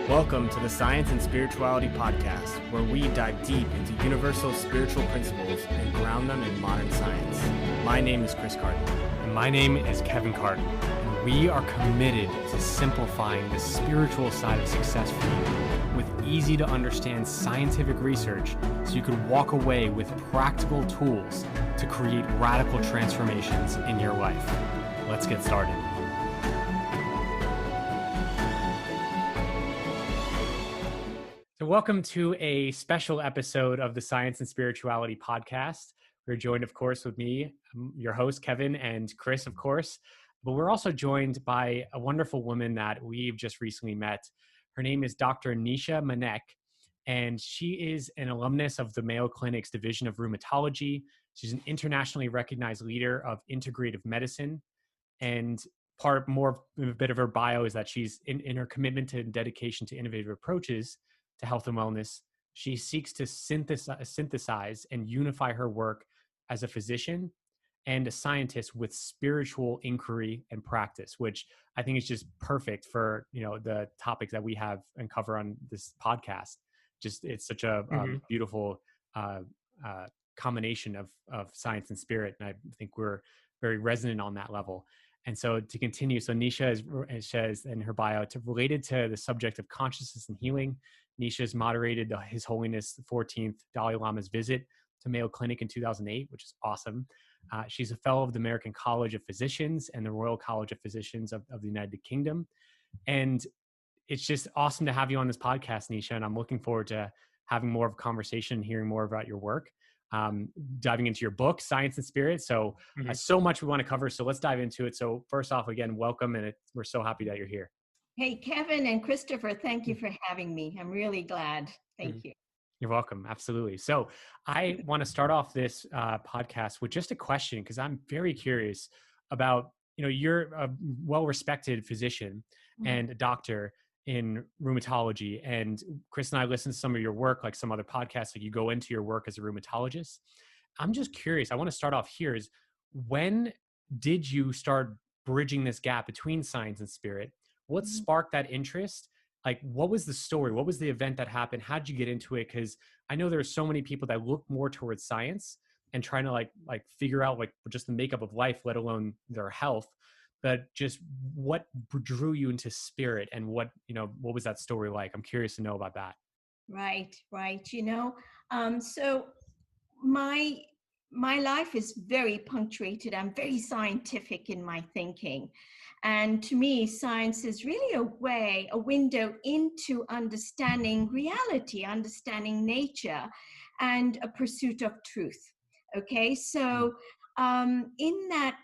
Welcome to the Science and Spirituality Podcast, where we dive deep into universal spiritual principles and ground them in modern science. My name is Chris Carden. And my name is Kevin Carden. And we are committed to simplifying the spiritual side of success for you with easy to understand scientific research so you could walk away with practical tools to create radical transformations in your life. Let's get started. So welcome to a special episode of the Science and Spirituality Podcast. We're joined, of course, with me, your host, Kevin, and Chris, of course. But we're also joined by a wonderful woman that we've just recently met. Her name is Dr. Nisha Manek, and she is an alumnus of the Mayo Clinic's Division of Rheumatology. She's an internationally recognized leader of integrative medicine. And a bit of her bio is that she's in her commitment to and dedication to innovative approaches to health and wellness, she seeks to synthesize and unify her work as a physician and a scientist with spiritual inquiry and practice, which I think is just perfect for the topics that we have and cover on this podcast. Just it's such a beautiful combination of science and spirit, and I think we're very resonant on that level. And so to continue, so Nisha says in her bio, related to the subject of consciousness and healing, Nisha has moderated His Holiness the 14th Dalai Lama's visit to Mayo Clinic in 2008, which is awesome. She's a fellow of the American College of Physicians and the Royal College of Physicians of the United Kingdom. And it's just awesome to have you on this podcast, Nisha, and I'm looking forward to having more of a conversation, hearing more about your work, diving into your book, Science and Spirit. So so much we want to cover, so let's dive into it. So first off, again, welcome, and we're so happy that you're here. Hey, Kevin and Christopher, thank you for having me. I'm really glad. Thank you. You're welcome. Absolutely. So I want to start off this podcast with just a question, because I'm very curious about, you're a well-respected physician and a doctor in rheumatology. And Chris and I listened to some of your work, like some other podcasts, like you go into your work as a rheumatologist. I'm just curious. I want to start off here is, when did you start bridging this gap between science and spirit? What sparked that interest? Like, what was the story? What was the event that happened? How did you get into it? Because I know there are so many people that look more towards science and trying to like figure out like just the makeup of life, let alone their health. But just what drew you into spirit, and what was that story like? I'm curious to know about that. Right. So my life is very punctuated. I'm very scientific in my thinking. And to me, science is really a window into understanding reality, understanding nature, and a pursuit of truth. Okay, so in that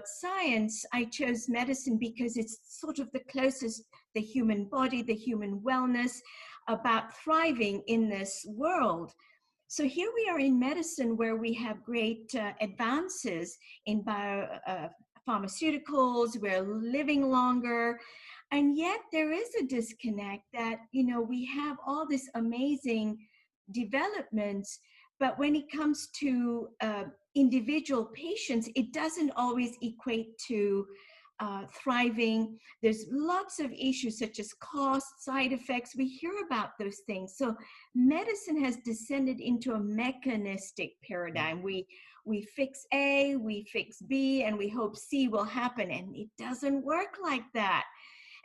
science, I chose medicine because it's sort of the closest, the human body, the human wellness, about thriving in this world. So here we are in medicine, where we have great advances in pharmaceuticals, we're living longer, and yet there is a disconnect that, we have all this amazing developments, but when it comes to individual patients, it doesn't always equate to thriving. There's lots of issues such as cost, side effects. We hear about those things. So medicine has descended into a mechanistic paradigm. We fix A, we fix B, and we hope C will happen. And it doesn't work like that.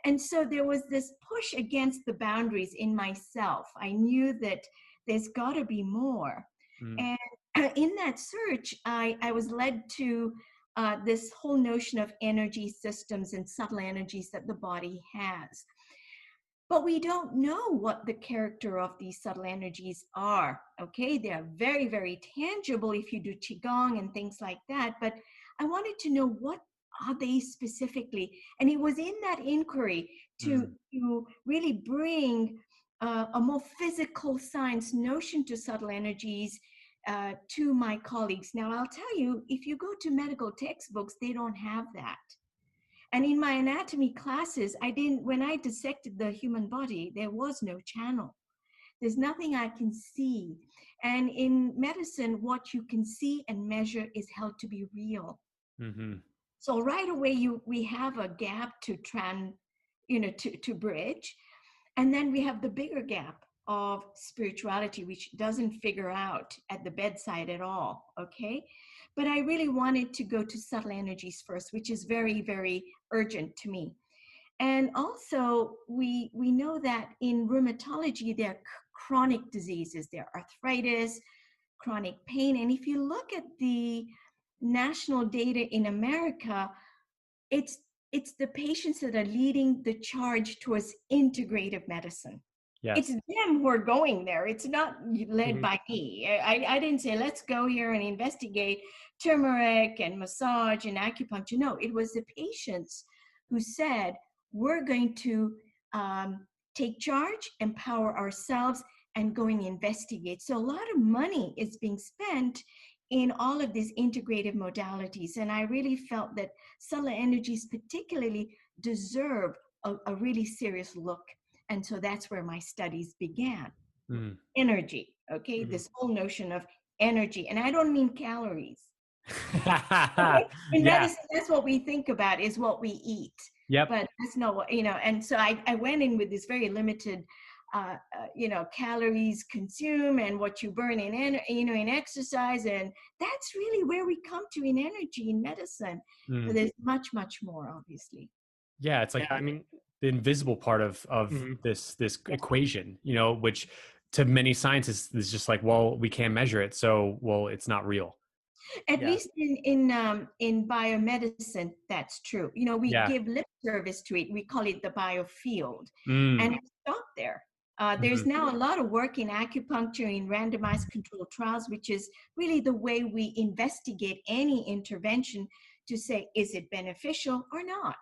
And so there was this push against the boundaries in myself. I knew that there's got to be more. And in that search, I was led to this whole notion of energy systems and subtle energies that the body has. But we don't know what the character of these subtle energies are, okay? They're very, very tangible if you do Qigong and things like that, but I wanted to know, what are they specifically? And it was in that inquiry to really bring a more physical science notion to subtle energies to my colleagues. Now, I'll tell you, if you go to medical textbooks, they don't have that. And in my anatomy classes, when I dissected the human body, there was no channel. There's nothing I can see. And in medicine, what you can see and measure is held to be real. So right away, we have a gap to bridge. And then we have the bigger gap of spirituality, which doesn't figure out at the bedside at all. Okay. But I really wanted to go to subtle energies first, which is very, very urgent to me. And also, we know that in rheumatology, there are chronic diseases, there are arthritis, chronic pain. And if you look at the national data in America, it's it's the patients that are leading the charge towards integrative medicine. It's Yes. them who are going there. It's not led Mhm. by me. I didn't say, let's go here and investigate turmeric and massage and acupuncture. No, it was the patients who said, we're going to take charge, empower ourselves, and going investigate. So a lot of money is being spent in all of these integrative modalities. And I really felt that subtle energies particularly deserve a really serious look. And so that's where my studies began. Mm. Energy, okay? Mhm. This whole notion of energy. And I don't mean calories. Okay? In Yeah. medicine, that's what we think about is what we eat. Yep. But that's not what, and so I went in with this very limited, calories consume and what you burn in exercise. And that's really where we come to in energy in medicine. But Mm. there's much, much more, obviously. Yeah, it's Yeah, like I mean, the invisible part of mhm. this Yeah. equation, which to many scientists is just like, well, we can't measure it, so well, it's not real. At Yeah. least in biomedicine, that's true. We Yeah. give lip service to it. We call it the biofield, Mm. and it stopped there. There's Mhm. now a lot of work in acupuncture in randomized controlled trials, which is really the way we investigate any intervention to say, is it beneficial or not?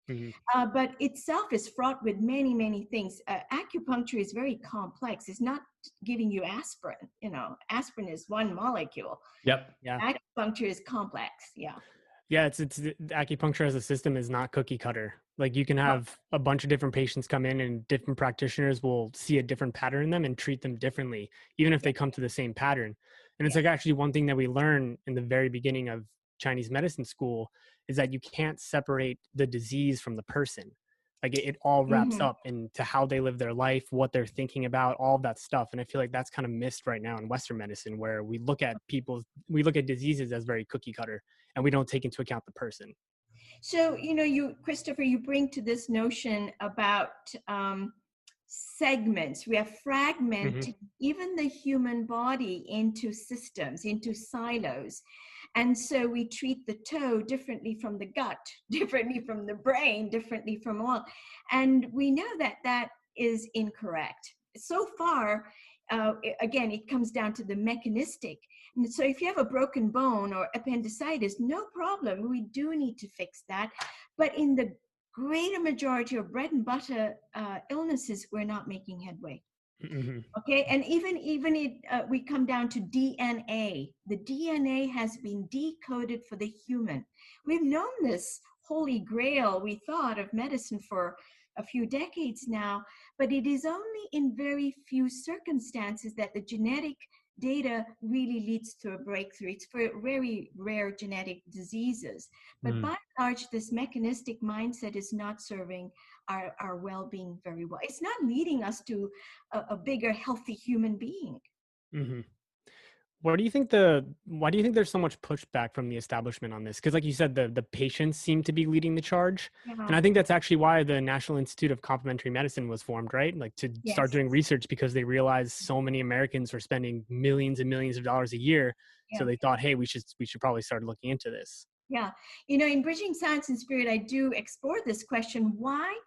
Mhm. But itself is fraught with many, many things. Acupuncture is very complex. It's not giving you aspirin. Aspirin is one molecule. Yep. Yeah. Acupuncture is complex. Yeah. Yeah, it's acupuncture as a system is not cookie cutter. Like you can have a bunch of different patients come in and different practitioners will see a different pattern in them and treat them differently, even if Yeah. they come to the same pattern. And it's Yeah. like actually one thing that we learn in the very beginning of Chinese medicine school is that you can't separate the disease from the person. Like it all wraps Hmm. up into how they live their life, what they're thinking about, all of that stuff. And I feel like that's kind of missed right now in Western medicine, where we look at diseases as very cookie cutter and we don't take into account the person. So, Christopher, you bring to this notion about segments. We have Mm-hmm. fragmented even the human body into systems, into silos. And so we treat the toe differently from the gut, differently from the brain, differently from all. And we know that that is incorrect. So far, again, it comes down to the mechanistic. And so if you have a broken bone or appendicitis, no problem. We do need to fix that. But in the greater majority of bread and butter illnesses, we're not making headway. Mm-hmm. Okay, and even we come down to DNA. The DNA has been decoded for the human. We've known this holy grail, we thought, of medicine for a few decades now, but it is only in very few circumstances that the genetic data really leads to a breakthrough. It's for very rare genetic diseases. But by Mm. and large, this mechanistic mindset is not serving our well-being very well. It's not leading us to a bigger, healthy human being. Mm-hmm. Why do you think there's so much pushback from the establishment on this? Because like you said, the patients seem to be leading the charge. And Yeah. I think that's actually why the National Institute of Complementary Medicine was formed, right? Like to start Yes. doing research because they realized so many Americans were spending millions and millions of dollars a year. So Yeah. they thought, hey, we should probably start looking into this. Yeah. In Bridging Science and Spirit, I do explore this question. Why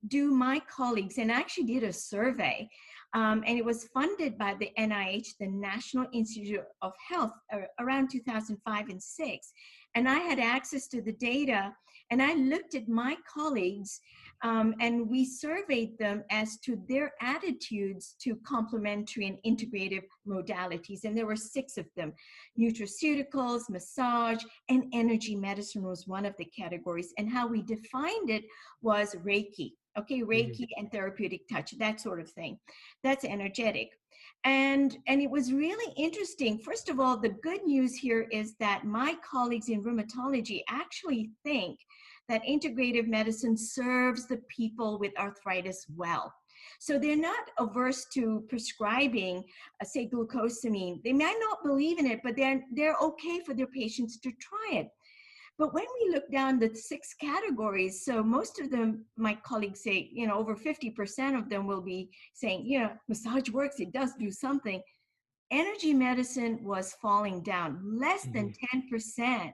do my colleagues, and I actually did a survey, and it was funded by the NIH, the National Institute of Health, around 2005 and 6. And I had access to the data, and I looked at my colleagues, and we surveyed them as to their attitudes to complementary and integrative modalities. And there were 6 of them: nutraceuticals, massage, and energy medicine was one of the categories. And how we defined it was Reiki. Okay, Mm-hmm. Reiki and therapeutic touch, that sort of thing. That's energetic. And it was really interesting. First of all, the good news here is that my colleagues in rheumatology actually think that integrative medicine serves the people with arthritis well. So they're not averse to prescribing, say, glucosamine. They might not believe in it, but they're okay for their patients to try it. But when we look down the 6 categories, so most of them, my colleagues say, over 50% of them will be saying, massage works, it does do something. Energy medicine was falling down, less than 10%.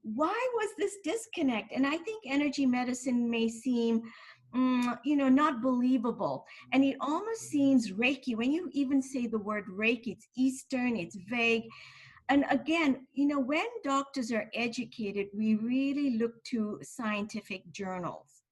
Why was this disconnect? And I think energy medicine may seem, not believable. And it almost seems Reiki. When you even say the word Reiki, it's Eastern, it's vague. And again, when doctors are educated, we really look to scientific journals.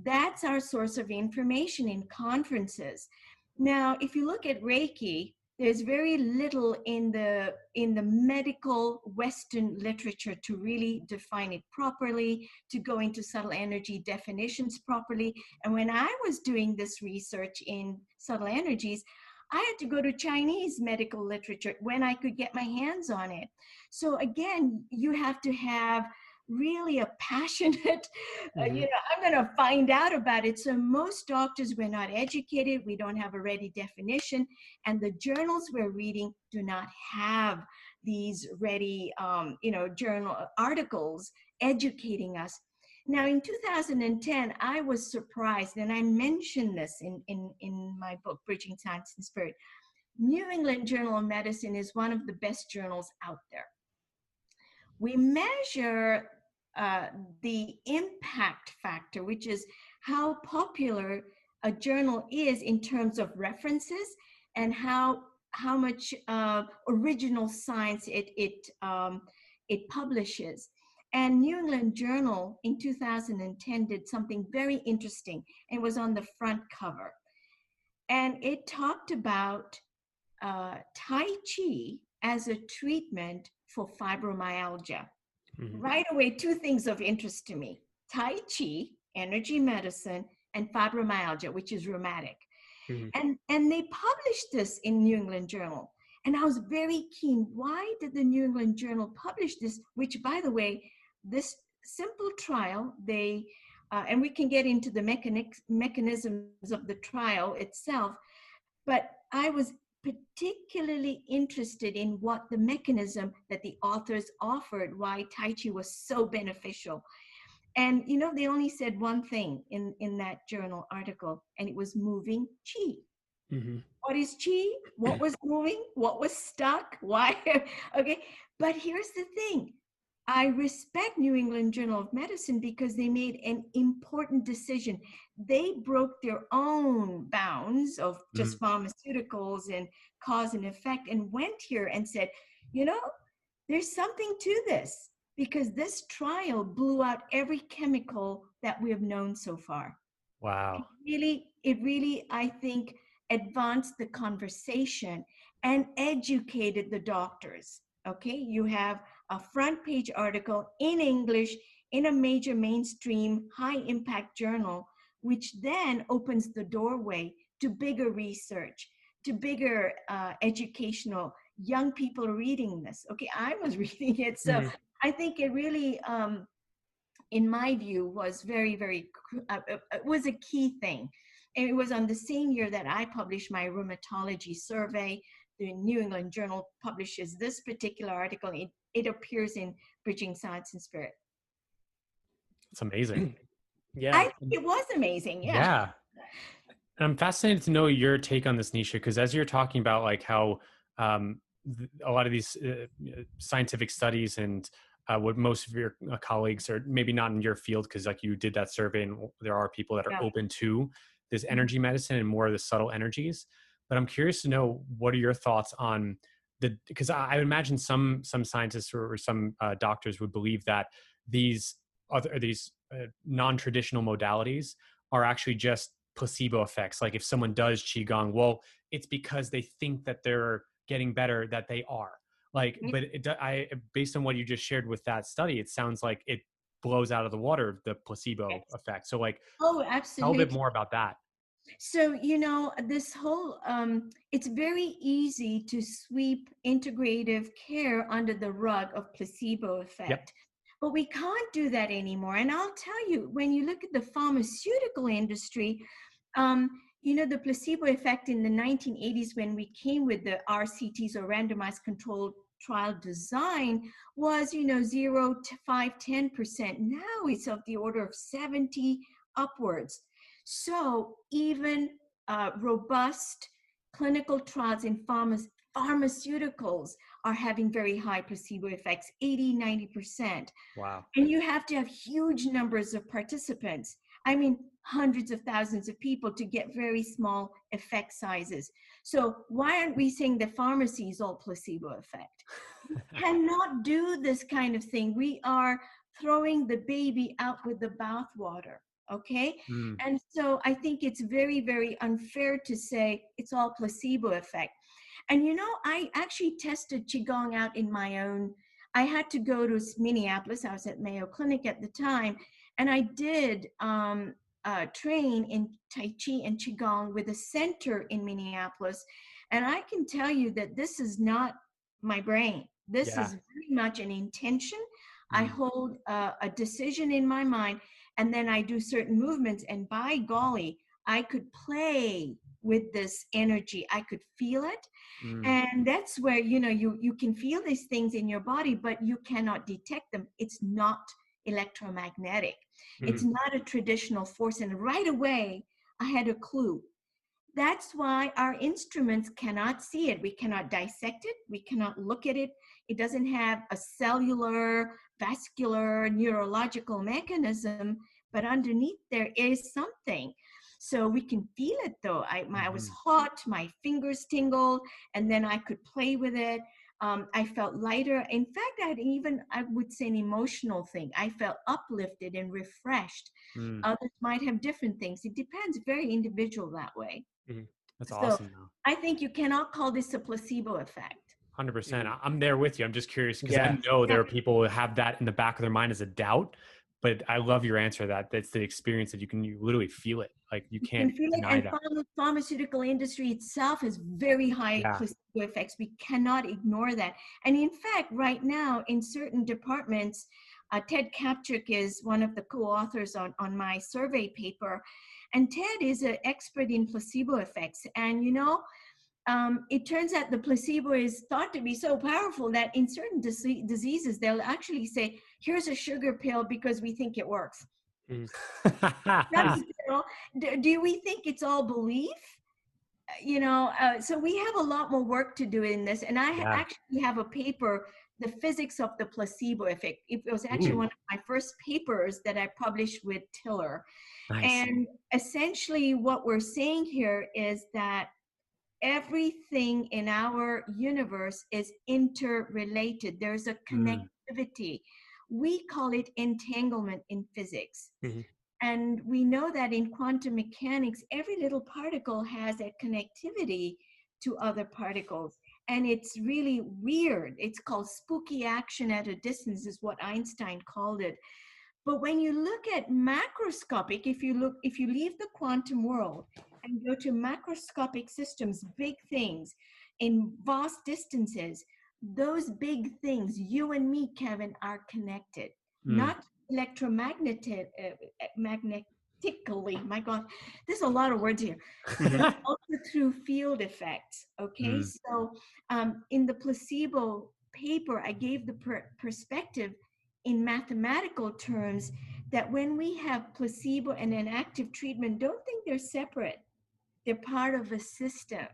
That's our source of information in conferences. Now, if you look at Reiki, there's very little in the medical Western literature to really define it properly, to go into subtle energy definitions properly. And when I was doing this research in subtle energies, I had to go to Chinese medical literature when I could get my hands on it. So again, you have to have really a passionate, I'm going to find out about it. So most doctors, we're not educated. We don't have a ready definition. And the journals we're reading do not have these ready, journal articles educating us. Now, in 2010, I was surprised, and I mentioned this in my book, Bridging Science and Spirit. New England Journal of Medicine is one of the best journals out there. We measure the impact factor, which is how popular a journal is in terms of references and how much original science it publishes. And New England Journal in 2010 did something very interesting. It was on the front cover. And it talked about Tai Chi as a treatment for fibromyalgia. Right away, 2 things of interest to me: Tai Chi, energy medicine, and fibromyalgia, which is rheumatic. And they published this in New England Journal. And I was very keen. Why did the New England Journal publish this? Which, by the way, this simple trial, and we can get into the mechanisms of the trial itself, but I was particularly interested in what the mechanism that the authors offered, why Tai Chi was so beneficial. And, they only said one thing in that journal article, and it was moving Chi. What is Chi? What was moving? What was stuck? Why? Okay. But here's the thing. I respect New England Journal of Medicine because they made an important decision. They broke their own bounds of just pharmaceuticals and cause and effect and went here and said, there's something to this, because this trial blew out every chemical that we have known so far. Wow. It really, I think, advanced the conversation and educated the doctors. Okay, you have a front page article in English in a major mainstream high impact journal, which then opens the doorway to bigger research, to bigger educational. Young people are reading this. Okay, I was reading it. So I think it really, in my view, was very, very, it was a key thing. And it was on the same year that I published my rheumatology survey. The New England Journal publishes this particular article. It appears in Bridging Science and Spirit. It's amazing. Yeah. I think it was amazing. Yeah. And I'm fascinated to know your take on this, Nisha, because as you're talking about like how a lot of these scientific studies and what most of your colleagues are maybe not in your field, because like you did that survey and there are people that are open to this energy medicine and more of the subtle energies. But I'm curious to know, what are your thoughts on because I would imagine some scientists or some doctors would believe that these non-traditional modalities are actually just placebo effects. Like if someone does Qigong, well, it's because they think that they're getting better, that they are. Like, but based on what you just shared with that study, it sounds like it blows out of the water the placebo effect. So like, absolutely. tell a bit more about that. So, this whole, it's very easy to sweep integrative care under the rug of placebo effect. But we can't do that anymore. And I'll tell you, when you look at the pharmaceutical industry, um, the placebo effect in the 1980s when we came with the RCTs, or randomized controlled trial design, was, 0 to 5, 10%. Now it's of the order of 70 upwards. So even robust clinical trials in pharmaceuticals are having very high placebo effects, 80, 90%. Wow. And you have to have huge numbers of participants. I mean, hundreds of thousands of people to get very small effect sizes. So why aren't we saying the pharmacy is all placebo effect? We cannot do this kind of thing. We are throwing the baby out with the bathwater. Okay. Mm. And so I think it's very, very unfair to say it's all placebo effect. And I actually tested Qigong out in my own. I had to go to Minneapolis. I was at Mayo Clinic at the time, and I did train in Tai Chi and Qigong with a center in Minneapolis. And I can tell you that this is not my brain. This is very much an intention. I hold a decision in my mind, and then I do certain movements. And by golly, I could play with this energy. I could feel it. And that's where, you can feel these things in your body, but you cannot detect them. It's not electromagnetic. It's not a traditional force. And right away, I had a clue. That's why our instruments cannot see it. We cannot dissect it. We cannot look at it. It doesn't have a cellular, vascular, neurological mechanism, but underneath there is something. So we can feel it though. I was hot, my fingers tingled, and then I could play with it. I felt lighter. In fact, I would say an emotional thing. I felt uplifted and refreshed. Others might have different things. It depends, very individual that way. That's So awesome though. I think you cannot call this a placebo effect. 100%. I'm there with you. I'm just curious because Yeah. I know there are people who have that in the back of their mind as a doubt, but I love your answer that that's the experience that you literally feel it. Like you can can't feel it, deny and that. pharmaceutical industry itself has very high placebo effects. We cannot ignore that. And in fact, right now in certain departments, Ted Kapchuk is one of the co-authors on my survey paper, and Ted is an expert in placebo effects. And it turns out the placebo is thought to be so powerful that in certain diseases, they'll actually say, here's a sugar pill because we think it works. Do we think it's all belief? So we have a lot more work to do in this. And I actually have a paper, The Physics of the Placebo Effect. It was actually one of my first papers that I published with Tiller. Nice. And essentially what we're saying here is that everything in our universe is interrelated. There's a connectivity. We call it entanglement in physics. And we know that in quantum mechanics, every little particle has a connectivity to other particles. And it's really weird. It's called spooky action at a distance, is what Einstein called it. But when you look at macroscopic, if you leave the quantum world and go to macroscopic systems, big things in vast distances, those big things, you and me, Kevin, are connected. Not magnetically. My God, there's a lot of words here. But also through field effects. Okay, so in the placebo paper, I gave the perspective in mathematical terms that when we have placebo and an active treatment, don't think they're separate. They're part of a system.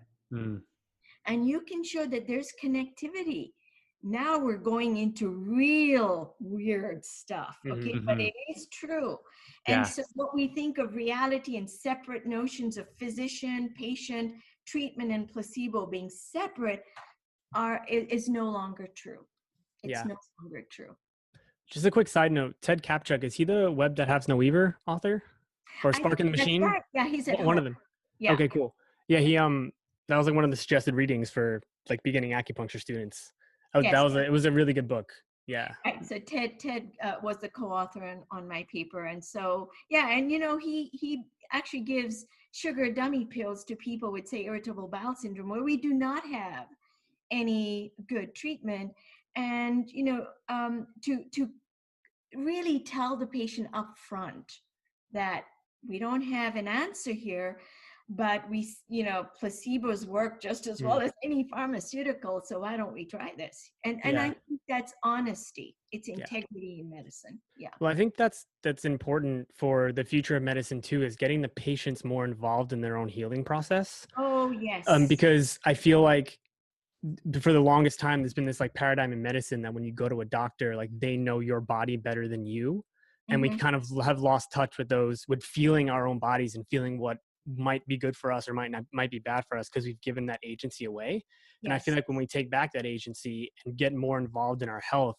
And you can show that there's connectivity. Now we're going into real weird stuff, okay? But it is true. And so what we think of reality and separate notions of physician, patient, treatment, and placebo being separate is no longer true. It's no longer true. Just a quick side note, Ted Kapchuk, is he the Web That Has No Weaver author? Or Spark in the Machine? Right. Yeah, he's at one of them. Yeah. Okay, cool. Yeah, he that was like one of the suggested readings for like beginning acupuncture students. It was a really good book. Yeah. Right. So Ted was the co-author on my paper, and so and he actually gives sugar dummy pills to people with, say, irritable bowel syndrome, where we do not have any good treatment. And to really tell the patient up front that we don't have an answer here, but placebos work just as well Mm. as any pharmaceutical, so why don't we try this? And I Yeah. think that's honesty. It's Yeah. integrity in medicine. Yeah. Well, I think that's important for the future of medicine too, is getting the patients more involved in their own healing process. Oh, yes. Because I feel like for the longest time, there's been this like paradigm in medicine that when you go to a doctor, like they know your body better than you. And we Hmm. kind of have lost touch with feeling our own bodies and feeling what might be good for us or might be bad for us, because we've given that agency away. And I feel Yes. like when we take back that agency and get more involved in our health,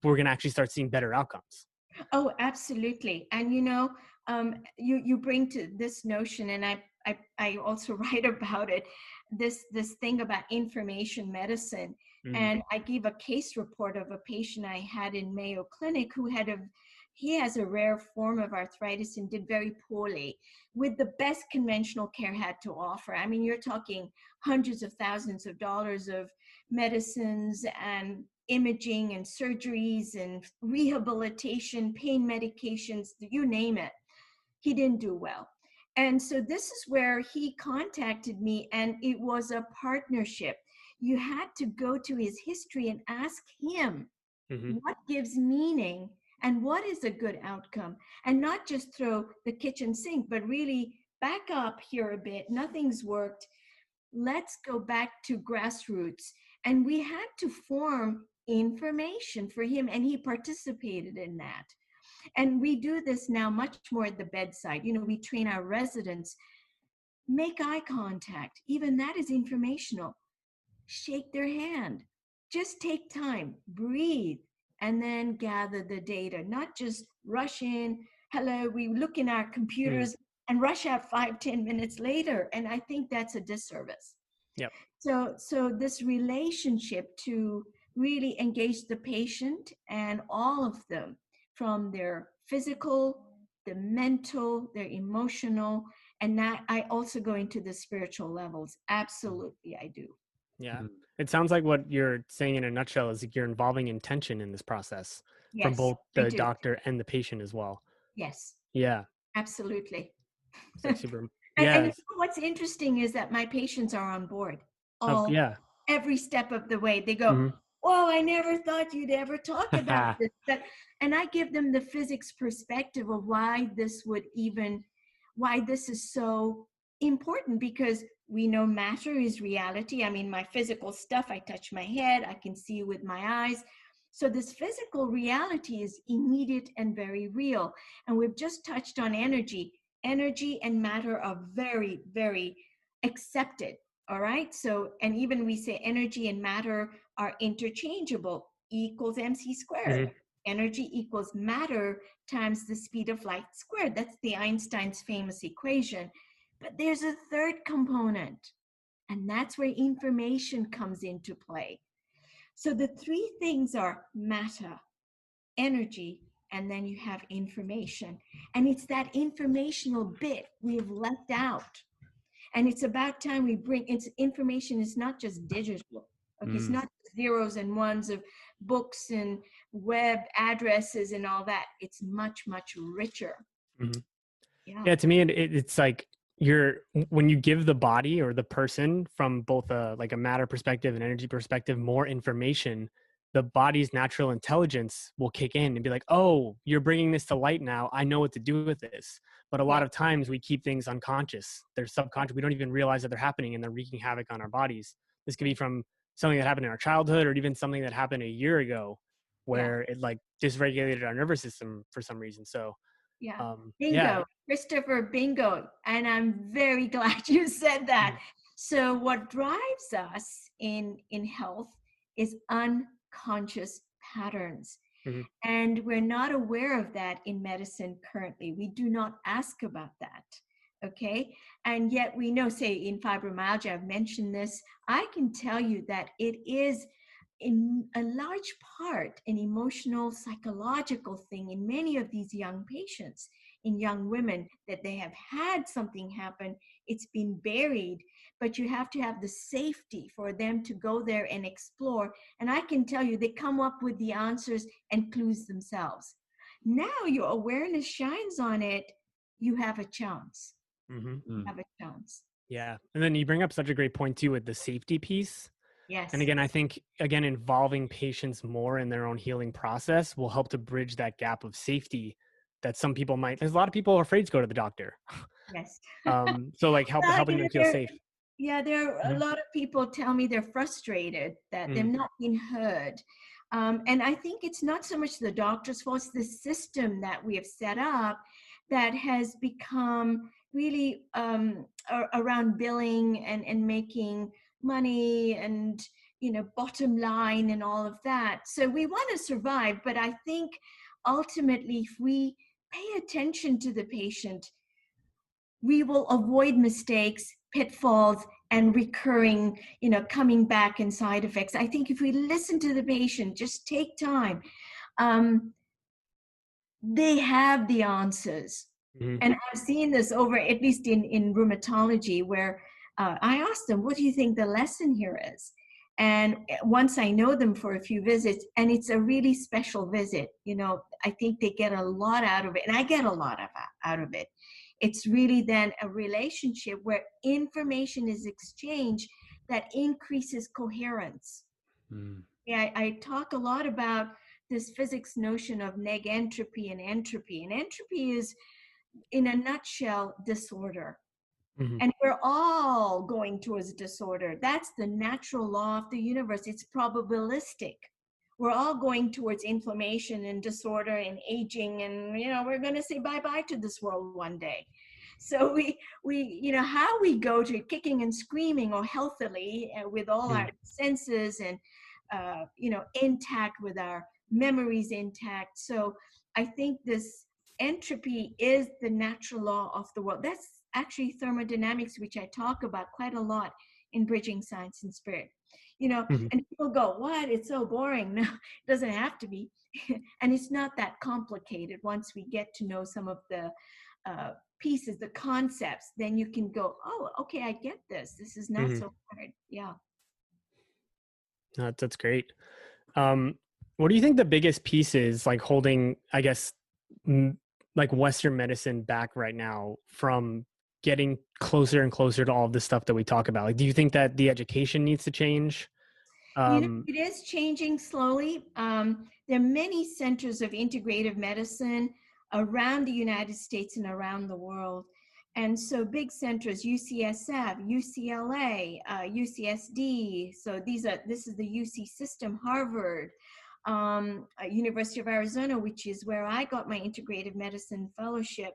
we're going to actually start seeing better outcomes. Oh, absolutely. And you bring to this notion, and I also write about it, this thing about information medicine. Mm. And I gave a case report of a patient I had in Mayo Clinic who he has a rare form of arthritis and did very poorly with the best conventional care had to offer. I mean, you're talking hundreds of thousands of dollars of medicines and imaging and surgeries and rehabilitation, pain medications, you name it. He didn't do well. And so this is where he contacted me, and it was a partnership. You had to go to his history and ask him Mm-hmm. what gives meaning and what is a good outcome, and not just throw the kitchen sink, but really back up here a bit. Nothing's worked. Let's go back to grassroots. And we had to form information for him, and he participated in that. And we do this now much more at the bedside. We train our residents, make eye contact. Even that is informational. Shake their hand. Just take time, breathe, and then gather the data, not just rush in. Hello, we look in our Mm. computers and rush out 5-10 minutes later. And I think that's a disservice. Yep. So this relationship to really engage the patient and all of them, from their physical, the mental, their emotional, and that I also go into the spiritual levels. Absolutely, I do. Yeah. It sounds like what you're saying in a nutshell is like you're involving intention in this process from Yes, both I the do. doctor and the patient as well. Yes, Yeah. absolutely. It's like super. And Yeah. what's interesting is that my patients are on board Yeah. every step of the way. They go, Hmm. "Oh, I never thought you'd ever talk about this." And I give them the physics perspective of why this is so important, because we know matter is reality. I mean, my physical stuff, I touch my head, I can see with my eyes. So this physical reality is immediate and very real. And we've just touched on energy. Energy and matter are very, very accepted. All right. So, and even we say energy and matter are interchangeable. E equals mc squared. Hmm. Energy equals matter times the speed of light squared. That's the Einstein's famous equation. But there's a third component, and that's where information comes into play. So the three things are matter, energy, and then you have information. And it's that informational bit we've left out. And it's about time we bring its information is not just digital. Okay, it's Mm. not zeros and ones of books and web addresses and all that. It's much, much richer. Hmm. Yeah. Yeah. To me, it's like when you give the body or the person from both a matter perspective and energy perspective more information, the body's natural intelligence will kick in and be like, oh, you're bringing this to light now. I know what to do with this. But a lot Yeah. of times we keep things unconscious. They're subconscious. We don't even realize that they're happening and they're wreaking havoc on our bodies. This could be from something that happened in our childhood or even something that happened a year ago Yeah. where it like dysregulated our nervous system for some reason. So, Yeah. yeah. Bingo. Christopher, bingo. And I'm very glad you said that. Mm. So what drives us in health is unconscious patterns. Mhm. And we're not aware of that in medicine currently. We do not ask about that. Okay. And yet we know, say in fibromyalgia, I've mentioned this. I can tell you that it is in a large part an emotional, psychological thing in many of these young patients, in young women, that they have had something happen. It's been buried, but you have to have the safety for them to go there and explore. And I can tell you, they come up with the answers and clues themselves. Now your awareness shines on it. You have a chance. Mm-hmm. Have a chance. Yeah. And then you bring up such a great point too with the safety piece. And Yes. again, I think, again, involving patients more in their own healing process will help to bridge that gap of safety that some people might, there's a lot of people are afraid to go to the doctor. Yes. So like Well, helping them feel safe. there are a Mhm. lot of people tell me they're frustrated that they're Mhm. not being heard. And I think it's not so much the doctor's fault, it's the system that we have set up that has become really around billing and making money and, bottom line and all of that. So we want to survive, but I think ultimately, if we pay attention to the patient, we will avoid mistakes, pitfalls, and recurring, coming back and side effects. I think if we listen to the patient, just take time, um, they have the answers. Mhm. And I've seen this over, at least in rheumatology, where I ask them, what do you think the lesson here is? And once I know them for a few visits, and it's a really special visit, I think they get a lot out of it, and I get a lot out of it. It's really then a relationship where information is exchanged that increases coherence. Mm. Yeah, I talk a lot about this physics notion of negentropy and entropy. And entropy is, in a nutshell, disorder. Mhm. And we're all going towards disorder. That's the natural law of the universe. It's probabilistic. We're all going towards inflammation and disorder and aging, and we're going to say bye-bye to this world one day. So how we go to kicking and screaming or healthily with all our Mhm. senses and intact, with our memories intact. So I think this entropy is the natural law of the world. That's actually thermodynamics, which I talk about quite a lot in Bridging Science and Spirit. Mhm. And people go, what? It's so boring. No, it doesn't have to be. And it's not that complicated. Once we get to know some of the pieces, the concepts, then you can go, oh, okay, I get this. This is not Mhm. so hard. Yeah. That's great. What do you think the biggest piece is, like holding, I guess, m- like Western medicine back right now from getting closer and closer to all of the stuff that we talk about? Like, do you think that the education needs to change? Um, It is changing slowly. There are many centers of integrative medicine around the United States and around the world. And so big centers, UCSF, UCLA, UCSD. So this is the UC system, Harvard, University of Arizona, which is where I got my integrative medicine fellowship.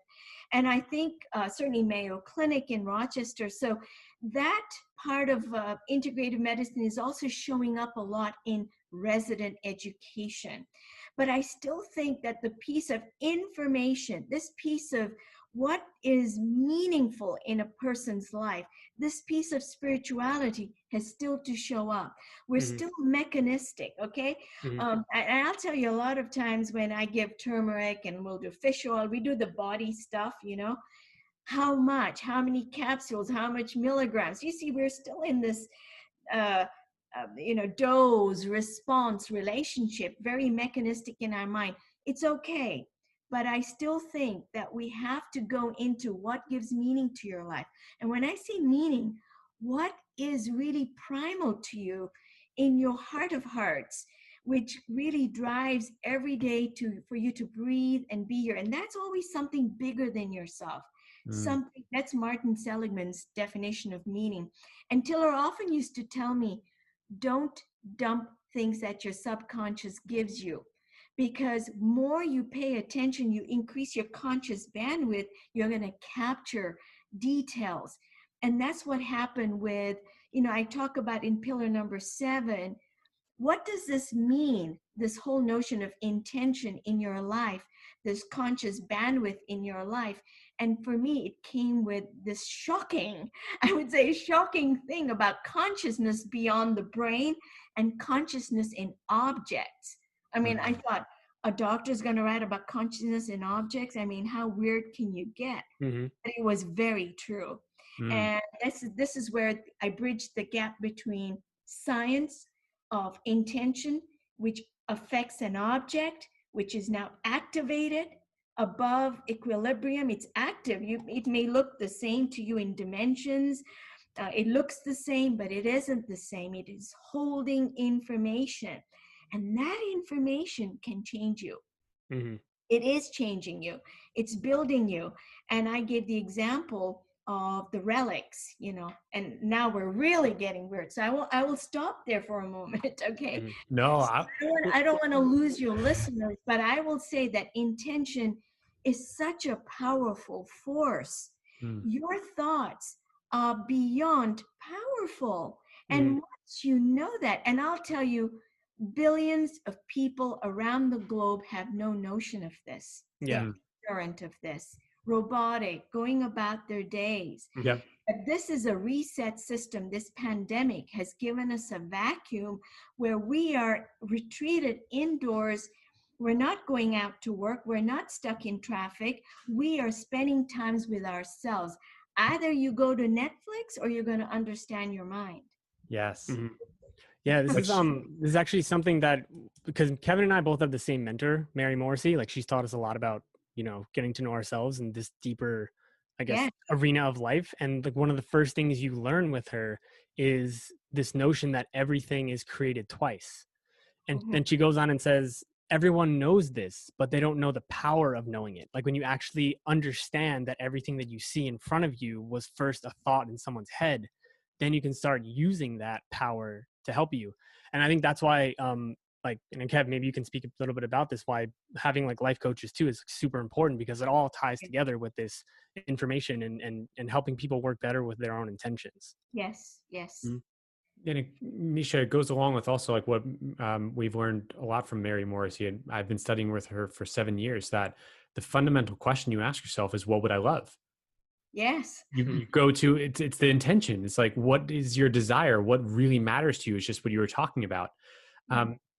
And I think certainly Mayo Clinic in Rochester. So that part of integrative medicine is also showing up a lot in resident education. But I still think that the piece of information, this piece of what is meaningful in a person's life, this piece of spirituality has still to show up. We're mhm. still mechanistic, okay? Mhm. And I'll tell you, a lot of times when I give turmeric and we'll do fish oil, we do the body stuff, how much, how many capsules, how much milligrams. You see, we're still in this uh, dose response relationship, very mechanistic in our mind. It's okay, but I still think that we have to go into what gives meaning to your life. And when I say meaning, what is really primal to you in your heart of hearts, which really drives every day for you to breathe and be here. And that's always something bigger than yourself. Mm. Something that's Martin Seligman's definition of meaning. And Tiller often used to tell me, don't dump things that your subconscious gives you, because more you pay attention, you increase your conscious bandwidth, you're going to capture details. And that's what happened with, I talk about in pillar number 7, what does this mean? This whole notion of intention in your life, this conscious bandwidth in your life. And for me, it came with this shocking, I would say, shocking thing about consciousness beyond the brain and consciousness in objects. I mean, I Mm. thought, a doctor's going to write about consciousness in objects. I mean, how weird can you get? Mhm. But it was very true. Mm. And this is where I bridged the gap between science of intention, which affects an object, which is now activated above equilibrium. It's active. It may look the same to you in dimensions. It looks the same, but it isn't the same. It is holding information. And that information can change you. Mm-hmm. It is changing you. It's building you. And I gave the example of the relics, and now we're really getting weird. So I will stop there for a moment, okay? Mm-hmm. No, I don't want to lose your listeners, but I will say that intention is such a powerful force. Mm. Your thoughts are beyond powerful. And Mm-hmm. once you know that, and I'll tell you, billions of people around the globe have no notion of this. Yeah. They're ignorant of this, robotic, going about their days. Yep. But this is a reset system. This pandemic has given us a vacuum where we are retreated indoors. We're not going out to work. We're not stuck in traffic. We are spending times with ourselves. Either you go to Netflix or you're going to understand your mind. Yes. Mm-hmm. Yeah, this is actually something that, because Kevin and I both have the same mentor, Mary Morrissey. Like, she's taught us a lot about, getting to know ourselves and this deeper, I guess, Yeah. arena of life. And like one of the first things you learn with her is this notion that everything is created twice. And Mhm. then she goes on and says, everyone knows this, but they don't know the power of knowing it. Like when you actually understand that everything that you see in front of you was first a thought in someone's head, then you can start using that power to help you. And I think that's why, and Kev, maybe you can speak a little bit about this, why having like life coaches too is super important, because it all ties together with this information and helping people work better with their own intentions. Yes. Yes. Mm-hmm. And Nisha, it goes along with also like what we've learned a lot from Mary Morrissey, and I've been studying with her for 7 years, that the fundamental question you ask yourself is, what would I love? Yes. You go to, it's the intention. It's like, what is your desire? What really matters to you is just what you were talking about.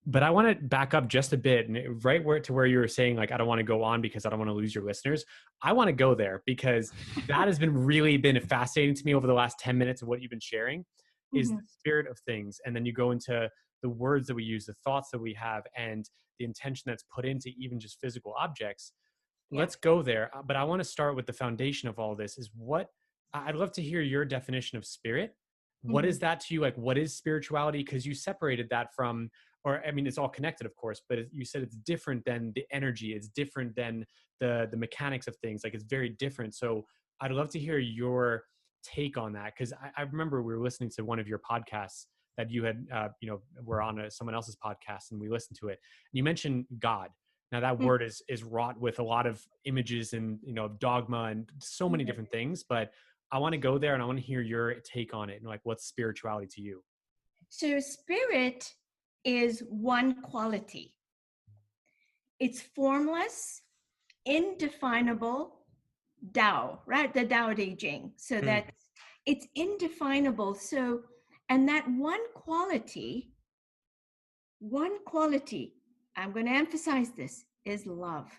But I want to back up just a bit, and right where you were saying, like, I don't want to go on because I don't want to lose your listeners. I want to go there because that has been fascinating to me over the last 10 minutes of what you've been sharing, is the spirit of things. And then you go into the words that we use, the thoughts that we have, and the intention that's put into even just physical objects. Yeah. Let's go there. But I want to start with the foundation of all this is I'd love to hear your definition of spirit. What is that to you? Like, what is spirituality? Because you separated that from, or I mean, it's all connected, of course, but you said it's different than the energy. It's different than the mechanics of things. Like, it's very different. So I'd love to hear your take on that. Because I remember we were listening to one of your podcasts that you had, were on someone else's podcast, and we listened to it. And you mentioned God. Now that word is wrought with a lot of images and, dogma and so many different things, but I want to go there and I want to hear your take on it and like, what's spirituality to you? So spirit is one quality. It's formless, indefinable Tao, right? The Tao Te Ching. So that it's indefinable. So, and that one quality, I'm going to emphasize this, is love.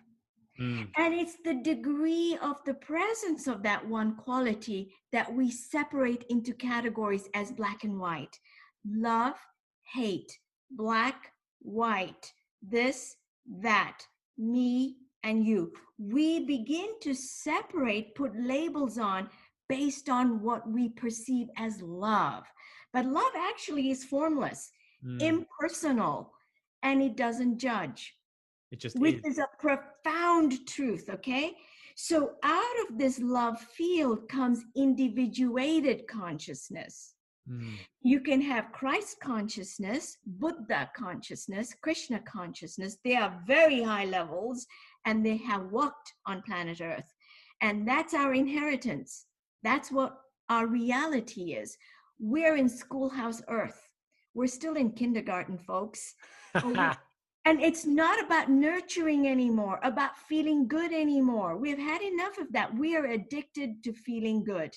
And it's the degree of the presence of that one quality that we separate into categories as black and white. Love, hate, black, white, this, that, me, and you. We begin to separate, put labels on based on what we perceive as love. But love actually is formless, impersonal, and it doesn't judge. It just Which is a profound truth, okay? So out of this love field comes individuated consciousness. You can have Christ consciousness, Buddha consciousness, Krishna consciousness. They are very high levels, and they have walked on planet Earth. And that's our inheritance. That's what our reality is. We're in schoolhouse Earth. We're still in kindergarten, folks. And it's not about nurturing anymore, about feeling good anymore. We've had enough of that. We are addicted to feeling good.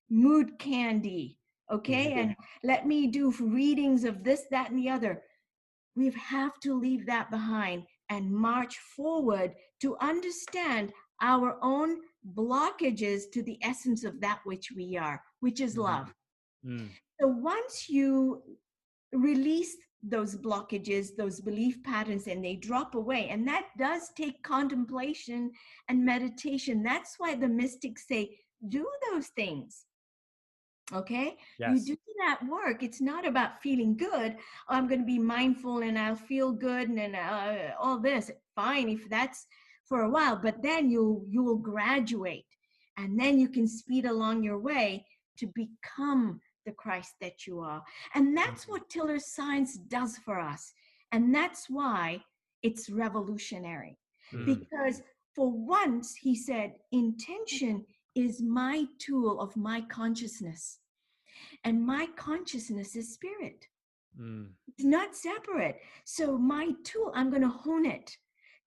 Mood candy, okay? And let me do readings of this, that, and the other. We have to leave that behind and march forward to understand our own blockages to the essence of that which we are, which is love. So once you release those blockages, those belief patterns, and they drop away. And that does take contemplation and meditation. That's why the mystics say, do those things. Okay, you Yes. do that work. It's not about feeling good. Oh, I'm going to be mindful and I'll feel good and then all this. Fine if that's for a while, but then you will graduate, and then you can speed along your way to become the Christ that you are. And that's what Tiller's science does for us, and that's why it's revolutionary. Because for once, he said, intention is my tool of my consciousness. And my consciousness is spirit. It's not separate. So my tool, I'm going to hone it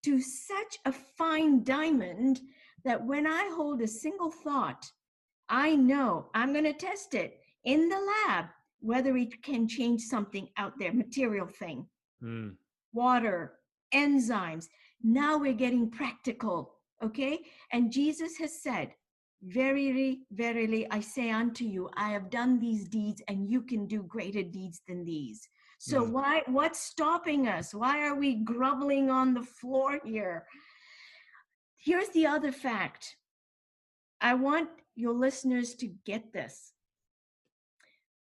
to such a fine diamond that when I hold a single thought, I know I'm going to test it in the lab, whether it can change something out there, material thing, water, enzymes. Now we're getting practical, okay? And Jesus has said, verily, verily, I say unto you, I have done these deeds and you can do greater deeds than these. So what's stopping us? Why are we groveling on the floor here? Here's the other fact. I want your listeners to get this.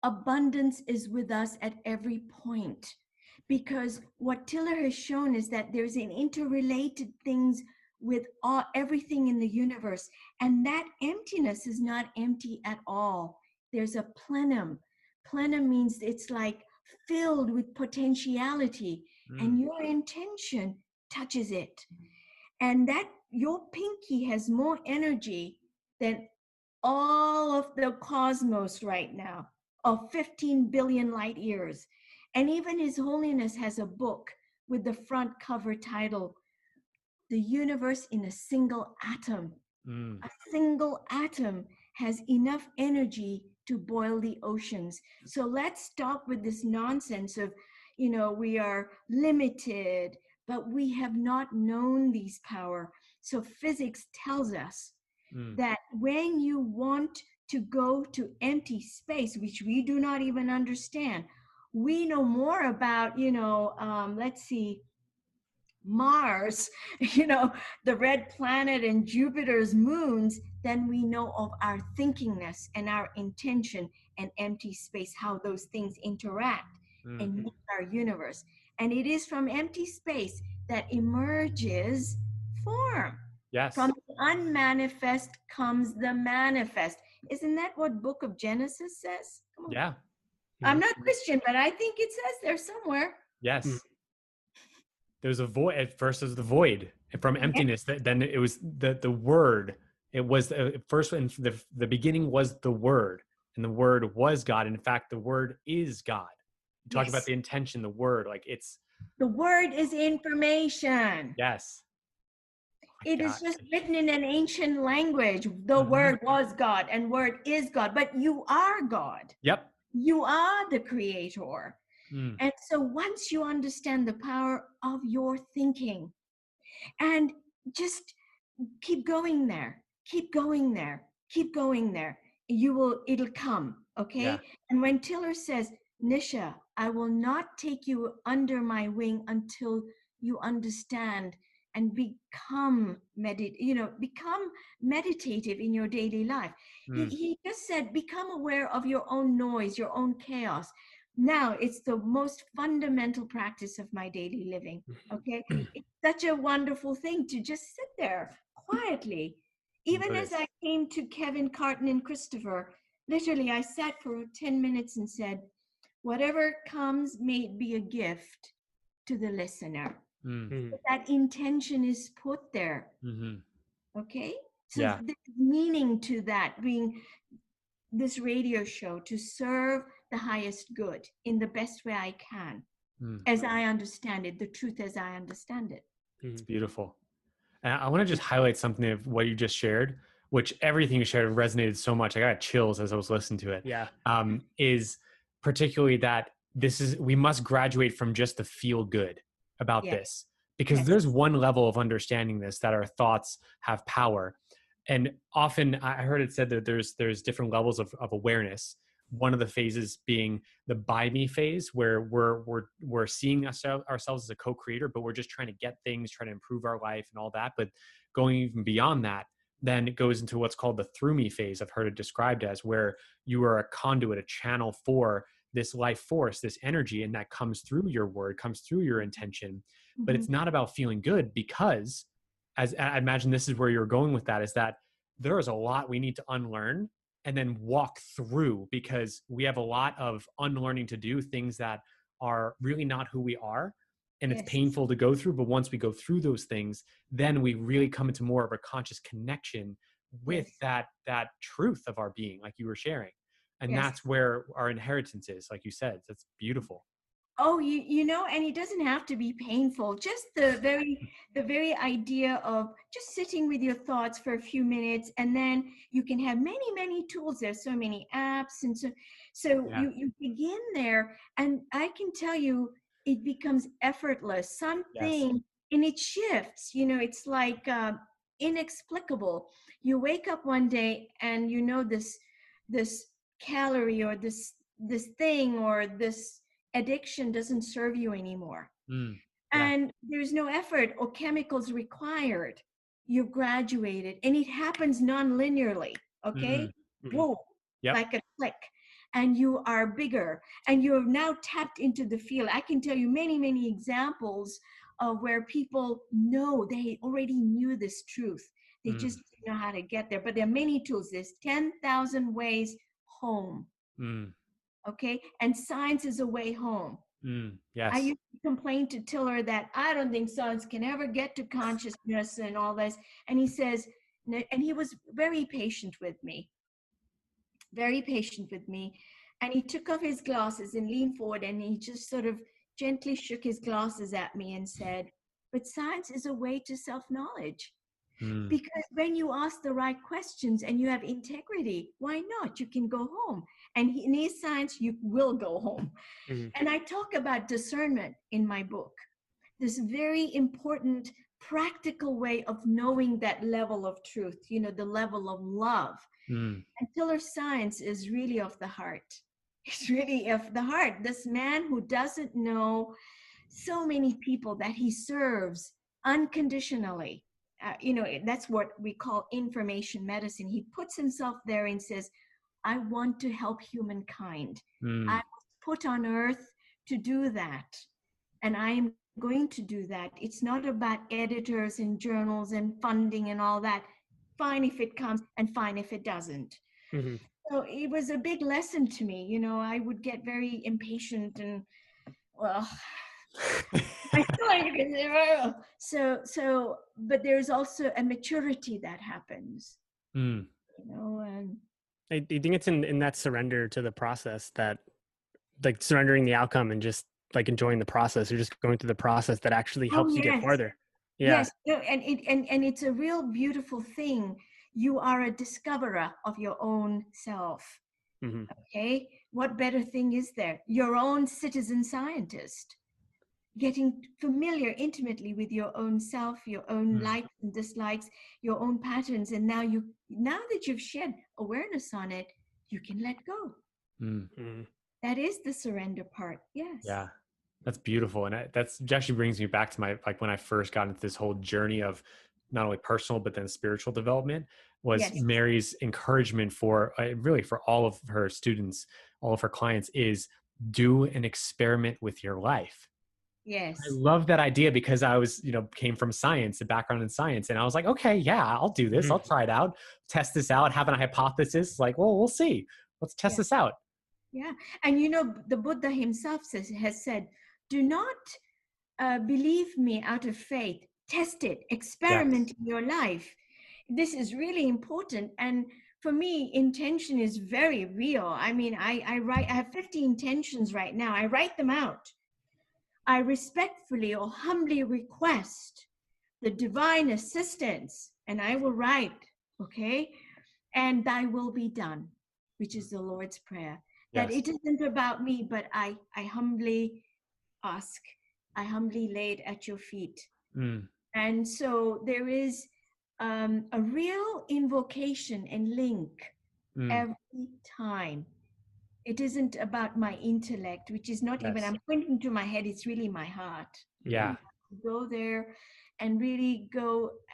Abundance is with us at every point, because what Tiller has shown is that there's an interrelated things with everything in the universe, and that emptiness is not empty at all. There's a plenum. Plenum means it's like filled with potentiality, and your intention touches it, and that your pinky has more energy than all of the cosmos right now, of 15 billion light years. And even His Holiness has a book with the front cover title, The Universe in a Single Atom. A single atom has enough energy to boil the oceans. So let's stop with this nonsense of, we are limited, but we have not known these power. So physics tells us that when you want to go to empty space, which we do not even understand, we know more about, let's see, Mars, the red planet and Jupiter's moons, than we know of our thinkingness and our intention and empty space, how those things interact in our universe. And it is from empty space that emerges form. Yes. From the unmanifest comes the manifest. Isn't that what Book of Genesis says? Come on. Yeah. I'm not Christian, but I think it says there somewhere. Yes. There's a void. At first, there's the void from emptiness. Then it was the word. It was first in the beginning was the word, and the word was God. In fact, the word is God. You talk about the intention, the word, like it's. The word is information. Yes. It is just written in an ancient language. The word was God and word is God, but you are God. Yep. You are the creator. And so once you understand the power of your thinking, and just keep going there, keep going there, keep going there, it'll come, okay? Yeah. And when Tiller says, Nisha, I will not take you under my wing until you understand and become meditative in your daily life. He just said, become aware of your own noise, your own chaos. Now it's the most fundamental practice of my daily living. Okay. It's such a wonderful thing to just sit there quietly. Even as I came to Kevin, Carton, and Christopher, literally I sat for 10 minutes and said, whatever comes, may it be a gift to the listener. That intention is put there. Okay. So there's meaning to that, being this radio show, to serve the highest good in the best way I can, as I understand it, the truth as I understand it. It's beautiful. And I want to just highlight something of what you just shared, which everything you shared resonated so much. I got chills as I was listening to it. Yeah. Is particularly that we must graduate from just the feel good about this, because there's one level of understanding this, that our thoughts have power. And often I heard it said that there's different levels of awareness. one of the phases being the by me phase, where we're seeing ourselves as a co-creator, but we're just trying to get things, trying to improve our life and all that. But going even beyond that, then it goes into what's called the through me phase. I've heard it described as where you are a conduit, a channel for this life force, this energy, and that comes through your word, comes through your intention. But Mm-hmm. it's not about feeling good, because, as I imagine this is where you're going with that, is that there is a lot we need to unlearn and then walk through, because we have a lot of unlearning to do, things that are really not who we are. And it's Yes, painful to go through. But once we go through those things, then we really come into more of a conscious connection with yes, that truth of our being, like you were sharing. And yes. that's where our inheritance is, like you said. That's beautiful. Oh, you know, and it doesn't have to be painful. Just the very idea of just sitting with your thoughts for a few minutes, and then you can have many tools. There's so many apps, and so Yeah. you begin there, and I can tell you, it becomes effortless. Yes. Something, and it shifts. You know, it's like inexplicable. You wake up one day, and you know this calorie or this thing or this addiction doesn't serve you anymore, Mm. Yeah. and there's no effort or chemicals required. You've graduated, and it happens non-linearly. Okay. Mm. Mhm. Whoa. Yep. Like a click, and you are bigger, and you have now tapped into the field. I can tell you many examples of where people know they already knew this truth, they Mm. just didn't know how to get there. But there are many tools. There's 10,000 ways home. Mm. Okay, and science is a way home. Mm. I Yes. used to complain to Tiller that I don't think science can ever get to consciousness and all this. And he says, and he was very patient with me, very patient with me. And he took off his glasses and leaned forward, and he just sort of gently shook his glasses at me and said, but science is a way to self-knowledge. Mm. Because when you ask the right questions and you have integrity, why not? You can go home. And in his science, you will go home. Mhm. And I talk about discernment in my book, this very important practical way of knowing that level of truth, you know, the level of love. Mm. And Tiller science is really of the heart. It's really of the heart. This man who doesn't know so many people that he serves unconditionally. You know, that's what we call information medicine. He puts himself there and says, I want to help humankind. I Mm. was put on earth to do that. And I am going to do that. It's not about editors and journals and funding and all that. Fine if it comes, and fine if it doesn't. Mhm. So it was a big lesson to me. You know, I would get very impatient and, well, I feel like but there's also a maturity that happens, Mm. you know, and I think it's in that surrender to the process, that like surrendering the outcome and just like enjoying the process, or just going through the process, that actually oh helps you get yes, farther. Yeah. yes, no, and it's a real beautiful thing. You are a discoverer of your own self. Hmm. Okay, what better thing is there? Your own citizen scientist, getting familiar intimately with your own self, your own Mm. likes and dislikes, your own patterns, and now that you've shed awareness on it, you can let go. Mm. Hmm. That is the surrender part. Yes. Yeah, that's beautiful. And that's actually brings me back to my, like when I first got into this whole journey of not only personal, but then spiritual development, was Yes. Mary's encouragement for really for all of her students, all of her clients, is do an experiment with your life. I Yes. love that idea, because I was, came from science, a background in science. And I was like, okay, yeah, I'll do this. I'll Hmm. try it out, test this out, have a hypothesis. Like, well, we'll see. Let's test Yeah. this out. Yeah. And you know, the Buddha himself has said, do not believe me out of faith. Test it, experiment Yes. in your life. This is really important. And for me, intention is very real. I mean, I have 50 intentions right now. I write them out. I respectfully or humbly request the divine assistance, and I will write, okay? And thy will be done, which is the Lord's Prayer. That Yes. it isn't about me, but I humbly ask, I humbly lay it at your feet. Mm. And so there is a real invocation and link Mm. every time. It isn't about my intellect, which is not even, Yes. I'm pointing to my head, it's really my heart. Yeah. Go there and really go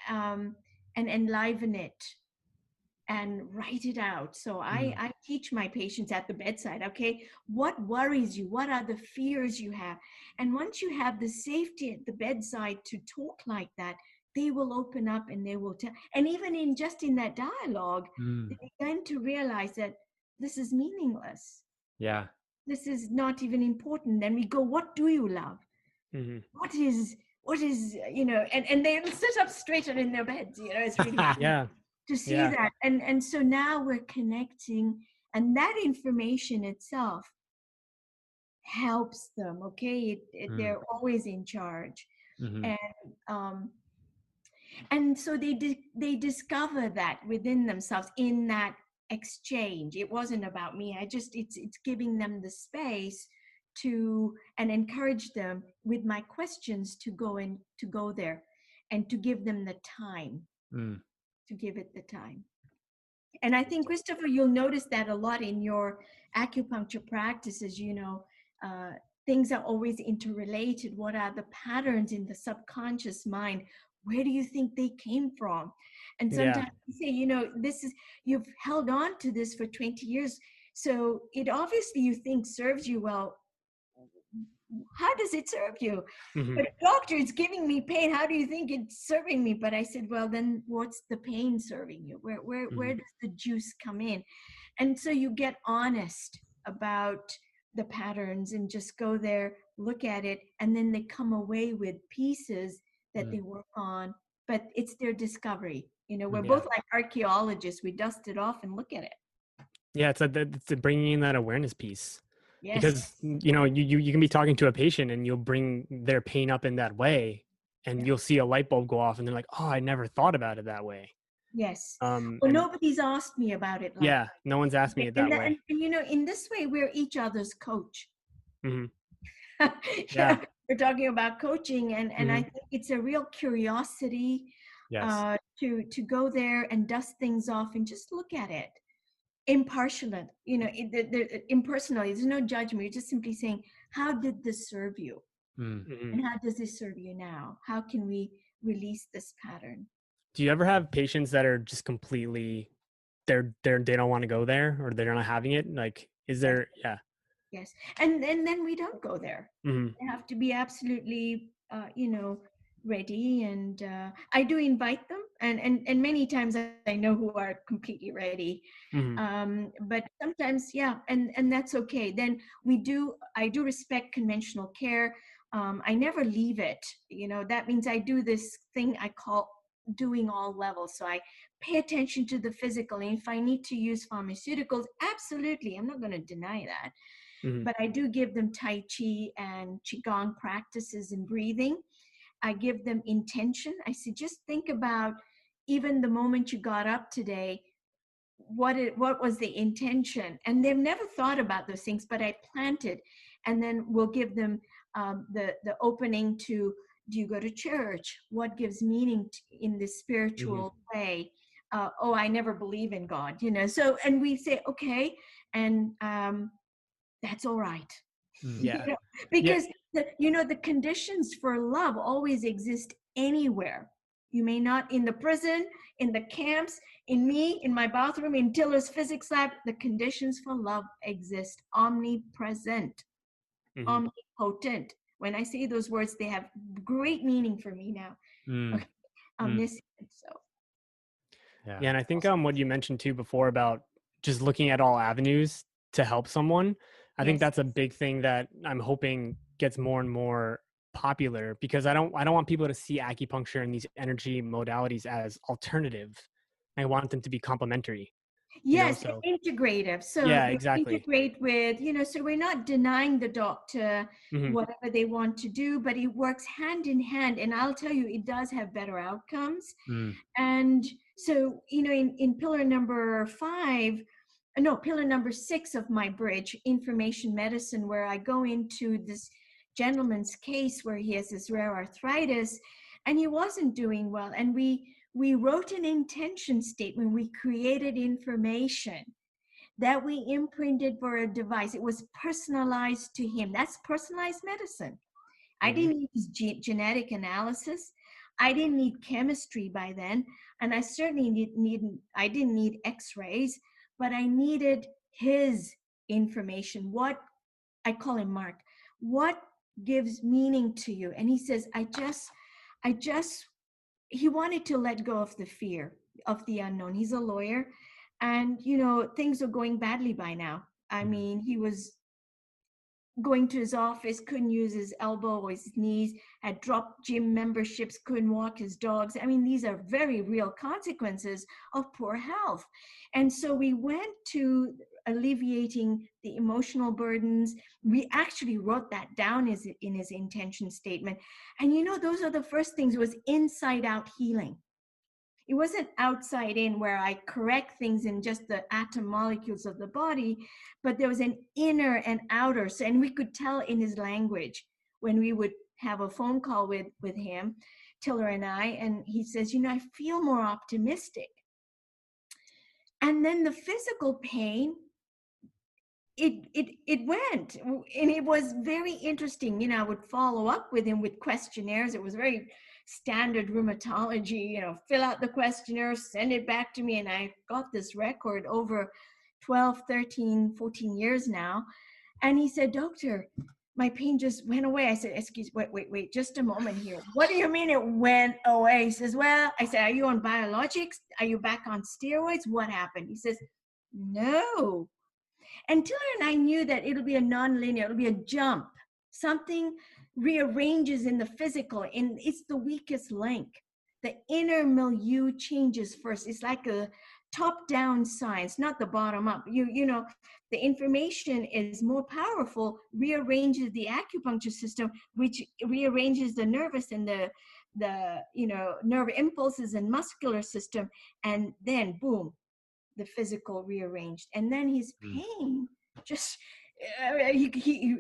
and enliven it and write it out. So I teach my patients at the bedside, okay, what worries you? What are the fears you have? And once you have the safety at the bedside to talk like that, they will open up and they will tell. And even in just in that dialogue, they begin to realize that this is meaningless. Yeah. This is not even important. Then we go, what do you love? Mm-hmm. What is, and they'll sit up straighter in their beds, it's really Yeah. to see Yeah. that. And so now we're connecting, and that information itself helps them. Okay. They're always in charge. Mm-hmm. And um and so they discover that within themselves in that exchange. It wasn't about me. It's giving them the space to and encourage them with my questions to go there, and to give them the time, Mm. to give it the time. And I think, Christopher, you'll notice that a lot in your acupuncture practices. Uh, things are always interrelated. What are the patterns in the subconscious mind? Where do you think they came from? And Yeah. sometimes you say, you've held on to this for 20 years. So it obviously you think serves you well. How does it serve you? Mm-hmm. But doctor, it's giving me pain. How do you think it's serving me? But I said, well, then what's the pain serving you? Where does the juice come in? And so you get honest about the patterns and just go there, look at it, and then they come away with pieces that they work on. But it's their discovery. We're Yeah. both like archaeologists. We dust it off and look at it. Yeah. It's bringing in that awareness piece, because Yes. you can be talking to a patient and you'll bring their pain up in that way, and Yeah. you'll see a light bulb go off and they're like, oh, I never thought about it that way. Yes. Well, And nobody's asked me about it like yeah, no one's asked me that. it And, that that- way. and in this way, we're each other's coach. Hmm. You Yeah. we're talking about coaching, and I Hmm. think it's a real curiosity Yes. to go there and dust things off and just look at it impartially. Impersonally. There's no judgment. You're just simply saying, how did this serve you, Mm. Hmm. and how does this serve you now? How can we release this pattern? Do you ever have patients that are just completely they don't want to go there, or they're not having it? Like, is Yes. there? Yeah. Yes. And then we don't go there. Hmm. They have to be absolutely, ready. And I do invite them. And many times I know who are completely ready. Hmm. But sometimes, yeah, and that's okay. Then I do respect conventional care. I never leave it. That means I do this thing I call doing all levels. So I pay attention to the physical. And if I need to use pharmaceuticals, absolutely. I'm not going to deny that. Hmm. But I do give them Tai Chi and Qigong practices and breathing. I give them intention. I say, just think about even the moment you got up today, what was the intention? And they've never thought about those things, but I planted. And then we'll give them the opening to, do you go to church? What gives meaning in this Hmm. spiritual way? Oh, I never believe in God, so, and we say, okay, and that's all right. Mm. Yeah. Yeah. Because the conditions for love always exist anywhere. You may not in the prison, in the camps, in me, in my bathroom, in Tiller's physics lab. The conditions for love exist, omnipresent, Hmm. omnipotent. When I say those words, they have great meaning for me now. Mm. Okay. Mm. Omniscient. So Yeah. Yeah. And I think Awesome. what you mentioned too before about just looking at all avenues to help someone, I think yes, that's a big thing that I'm hoping gets more and more popular, because I don't want people to see acupuncture and these energy modalities as alternative. I want them to be complementary, yes, so integrative. So yeah, they exactly. integrate with, so we're not denying the doctor Hmm. whatever they want to do, but it works hand in hand. And I'll tell you, it does have better outcomes. Mm. And so, in pillar number 5, no, pillar number 6 of my bridge, information medicine, where I go into this gentleman's case where he has this rare arthritis and he wasn't doing well. And we wrote an intention statement. We created information that we imprinted for a device. It was personalized to him. That's personalized medicine. I Mhm. didn't use genetic analysis. I didn't need chemistry by then, and I certainly I didn't need X-rays, but I needed his information. What, I call him Mark, what gives meaning to you? And he says, I just he wanted to let go of the fear of the unknown. He's a lawyer, and things are going badly by now. I Mhm. mean, he was going to his office, couldn't use his elbow or his knees, had dropped gym memberships, couldn't walk his dogs. I mean, these are very real consequences of poor health. And so we went to alleviating the emotional burdens. We actually wrote that down in his intention statement. And those are the first things. It was inside out healing. It wasn't outside in where I correct things in just the atom molecules of the body, but there was an inner and outer. So, and we could tell in his language when we would have a phone call with him, Tiller and I, and he says, I feel more optimistic. And then the physical pain, it went, and it was very interesting. I would follow up with him with questionnaires. It was very standard rheumatology, fill out the questionnaire, send it back to me, and I got this record over 12, 13, 14 years now. And he said, doctor, my pain just went away. I said, excuse, wait, just a moment here. What do you mean it went away? He says, well, I said, are you on biologics? Are you back on steroids? What happened? He says, no. And Tiller and I knew that it'll be a nonlinear, it'll be a jump. Something rearranges in the physical, and it's the weakest link. The inner milieu changes first. It's like a top-down science, not the bottom up. The information is more powerful, rearranges the acupuncture system, which rearranges the nervous and the nerve impulses and muscular system, and then boom, the physical rearranged. And then his pain just he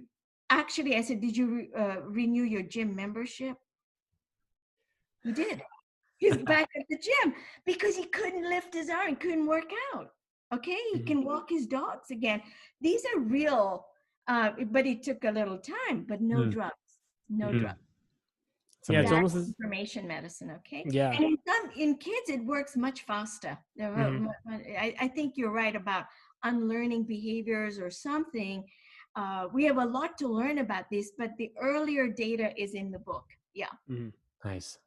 actually, I said, did you renew your gym membership? He did. He's back at the gym because he couldn't lift his arm, he couldn't work out. Okay, he Mhm. can walk his dogs again. These are real, but it took a little time, but no Mm. drugs, no Mm. drugs. It's Yeah, it's amazing. That's almost as information medicine. Okay, yeah. and in kids it works much faster. Mhm. I think you're right about unlearning behaviors or something. We have a lot to learn about this, but the earlier data is in the book. Yeah. Mhm. Nice.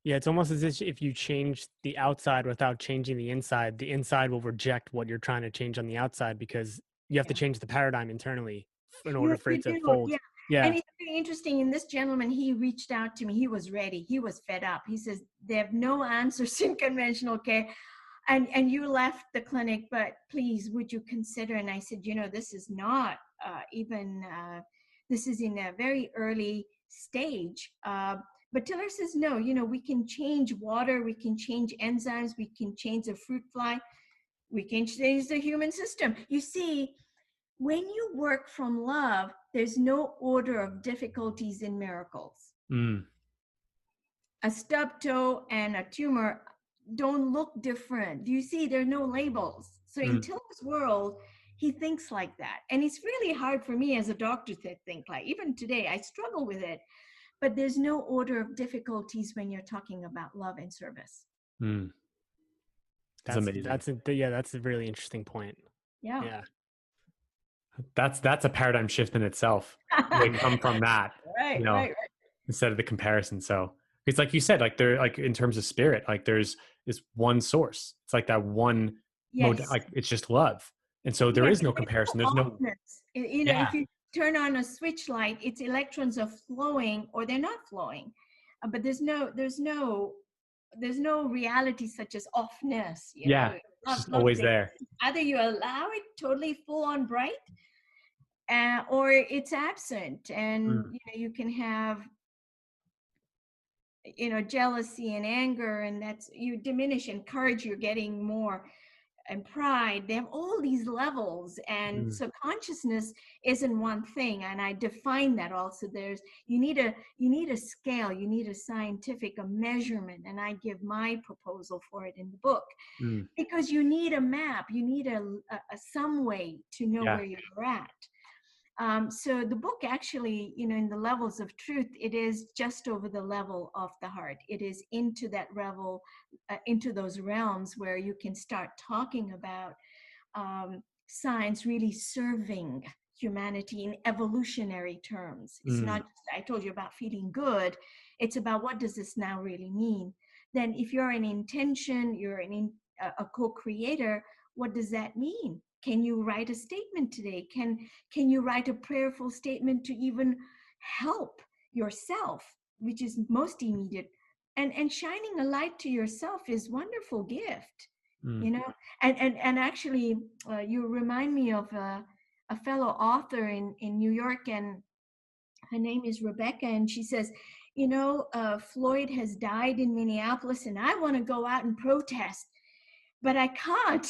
Yeah, it's almost as if you change the outside without changing the inside will reject what you're trying to change on the outside because you have to Yeah. change the paradigm internally in You order for you it to do, fold. yeah. And Yeah. it's very interesting. In this gentleman, he reached out to me. He was ready. He was fed up. He says, they have no answers in conventional care. And you left the clinic, but please, would you consider? And I said, this is not this is in a very early stage. But Tiller says, no, we can change water, we can change enzymes, we can change the fruit fly, we can change the human system. You see, when you work from love, there's no order of difficulties in miracles. Mm. A stub toe and a tumor don't look different. Do you see? There are no labels. So in Mm. Tiller's world, he thinks like that. And it's really hard for me as a doctor to think like, even today, I struggle with it. But there's no order of difficulties when you're talking about love and service. Mm. It's That's amazing. that's a really interesting point. Yeah. Yeah. That's a paradigm shift in itself. They come from that, Right, you know, right, right. instead of the comparison. So it's like you said, like there, like in terms of spirit, like there's this one source. It's like that one mode, Yes. like it's just love. And so there Yes, is no there's comparison. no There's no, offness. yeah, If you turn on a switch light, its electrons are flowing or they're not flowing. But there's no reality such as offness. yeah. It's just Love always exists. there. Either you allow it totally full on bright, or it's absent, and Mm. you can have jealousy and anger, and that's you diminish, and courage you're getting more. and pride. They have all these levels, and so consciousness isn't one thing. And I define that also. You need a scale, you need a scientific, a measurement, and I give my proposal for it in the book, Mm. because you need a map, you need a some way to know Yeah. where you're at. So the book actually, in the levels of truth, it is just over the level of the heart. It is into that level, into those realms where you can start talking about science really serving humanity in evolutionary terms. It's not just, I told you about feeling good. It's about, what does this now really mean? Then if you're an intention, you're a co-creator, what does that mean? Can you write a statement today? Can you write a prayerful statement to even help yourself, which is most immediate? And shining a light to yourself is wonderful gift, and actually, you remind me of a fellow author in New York, and her name is Rebecca, and she says, Floyd has died in Minneapolis, and I want to go out and protest, but I can't.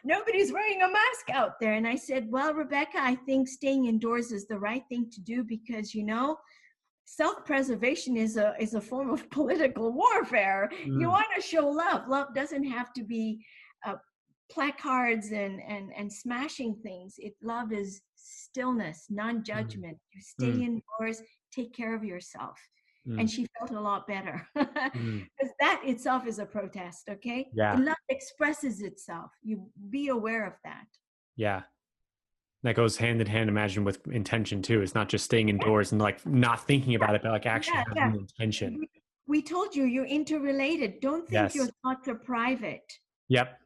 Nobody's wearing a mask out there. And I said, well, Rebecca, I think staying indoors is the right thing to do, because, self-preservation is a form of political warfare. You want to show love. Love doesn't have to be placards and smashing things. Love is stillness, non-judgment. You stay indoors, take care of yourself. And she felt a lot better, because that itself is a protest. Okay. Yeah. And love expresses itself. You be aware of that. Yeah. That goes hand in hand, imagine, with intention too. It's not just staying indoors and like not thinking about it, but like actually having an intention. We told you, you're interrelated. Don't think your thoughts are private. Yep.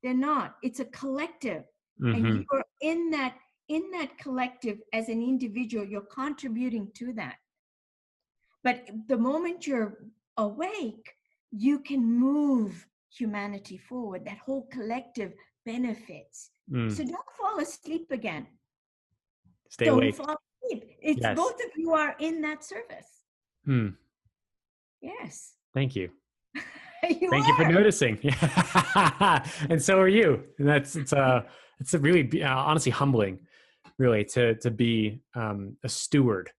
They're not. It's a collective. And you're in that collective as an individual. You're contributing to that. But the moment you're awake, you can move humanity forward. That whole collective benefits. So don't fall asleep again. Stay awake. Don't fall asleep. It's both of you are in that service. Yes. Thank you. Thank you for noticing. And so are you. And it's a really honestly humbling, really, to be a steward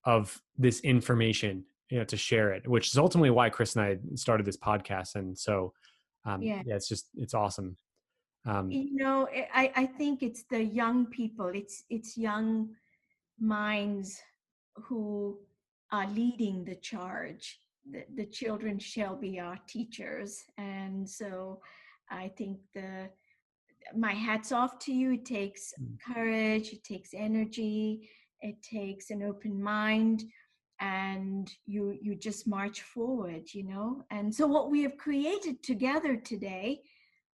of this information, to share it, which is ultimately why Chris and I started this podcast. And so, it's awesome. I think it's the young people, it's young minds who are leading the charge. The children shall be our teachers. And so I think my hat's off to you. It takes courage, it takes energy, it takes an open mind, and you just march forward, And so what we have created together today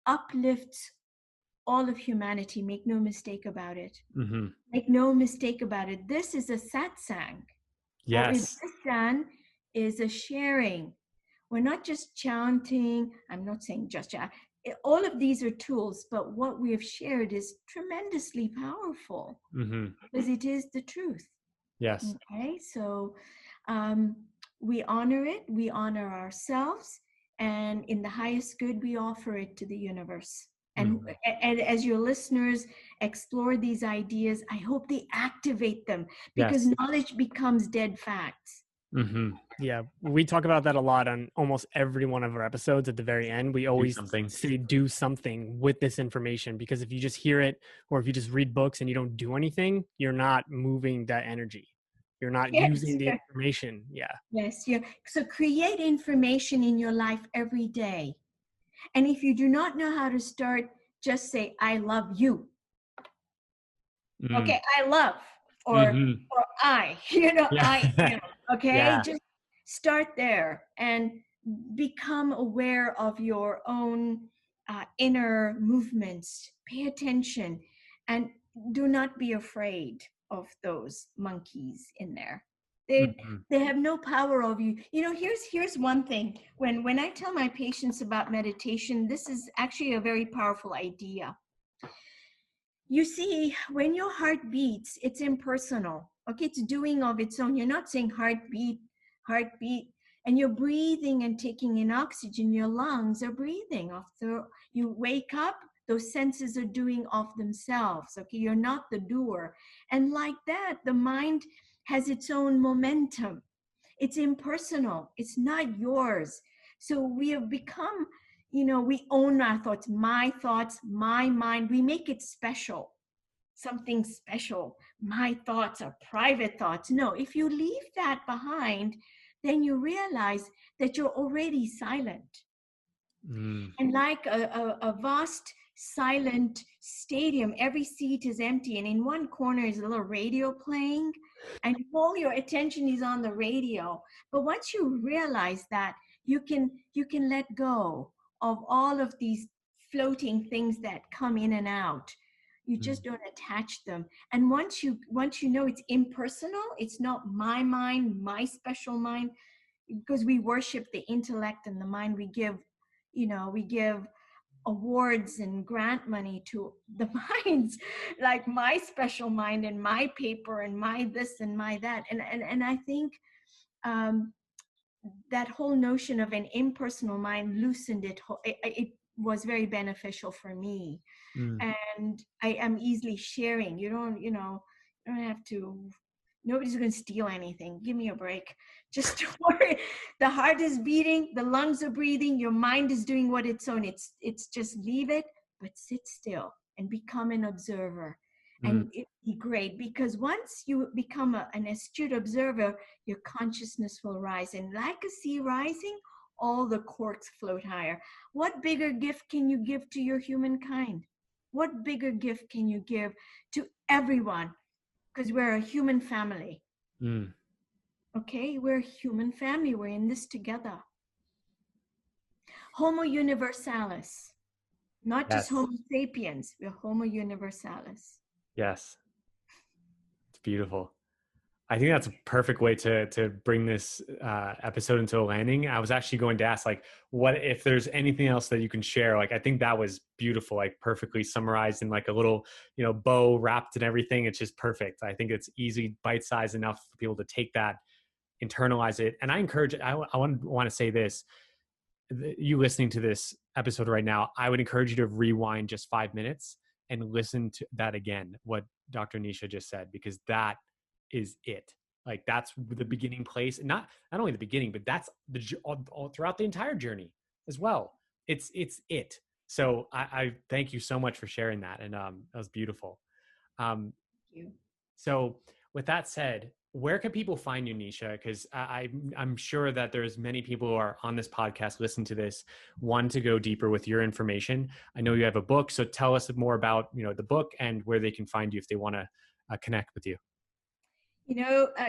uplifts all of humanity. Make no mistake about it. Make no mistake about it. This is a satsang. What we've just done is a sharing. We're not just chanting. I'm not saying just chant. All of these are tools, but what we have shared is tremendously powerful, because it is the truth. Yes. Okay, so we honor it. We honor ourselves, and in the highest good, we offer it to the universe. And as your listeners explore these ideas, I hope they activate them, because knowledge becomes dead facts. Yeah, we talk about that a lot on almost every one of our episodes. At the very end, we always say do something with this information, because if you just hear it, or if you just read books and you don't do anything, you're not moving that energy. You're not using the information. Yes. So create information in your life every day. And if you do not know how to start, just say, I love you. Okay, I love, or I, I am. Okay, just start there and become aware of your own inner movements. Pay attention, and do not be afraid of those monkeys in there. They have no power over you. Here's one thing. When I tell my patients about meditation, this is actually a very powerful idea. You see, when your heart beats, it's impersonal. Okay, it's doing of its own. You're not saying heartbeat, heartbeat. and you're breathing and taking in oxygen, your lungs are breathing. After you wake up, those senses are doing of themselves. Okay, you're not the doer. And like that, the mind has its own momentum. It's impersonal, it's not yours. So we have become, we own our thoughts, my mind. We make it special, something special. My thoughts are private thoughts. No, if you leave that behind, then you realize that you're already silent. Mm. And like a vast silent stadium, every seat is empty, and in one corner is a little radio playing, and all your attention is on the radio. But once you realize that, you can let go of all of these floating things that come in and out. You just don't attach them. And once you know it's impersonal, it's not my mind, my special mind, because we worship the intellect and the mind. We give awards and grant money to the minds, like my special mind and my paper and my this and my that. And I think that whole notion of an impersonal mind loosened it. It was very beneficial for me. And I am easily sharing. You don't have to, nobody's going to steal anything. Give me a break. Just don't worry. The heart is beating, the lungs are breathing, your mind is doing what it's own. It's just leave it, but sit still and become an observer. And it'd be great, because once you become an astute observer, your consciousness will rise. And like a sea rising, all the corks float higher. What bigger gift can you give to your humankind? What bigger gift can you give to everyone? Because we're a human family. Okay, we're a human family. We're in this together. Homo universalis, not just Homo sapiens. We're Homo universalis. Yes, it's beautiful. I think that's a perfect way to bring this episode into a landing. I was actually going to ask, like, what if there's anything else that you can share? Like, I think that was beautiful, like perfectly summarized in like a little, bow wrapped and everything. It's just perfect. I think it's easy, bite-sized enough for people to take that, internalize it. And I encourage, I want to say this, you listening to this episode right now, I would encourage you to rewind just 5 minutes and listen to that again, what Dr. Nisha just said, because that is it. Like, that's the beginning place, and not only the beginning, but that's all throughout the entire journey as well. It's it. So I thank you so much for sharing that. And that was beautiful. Thank you. So with that said, where can people find you, Nisha? Because I'm sure that there's many people who are on this podcast, listening to this, want to go deeper with your information. I know you have a book, so tell us more about the book and where they can find you if they want to connect with you.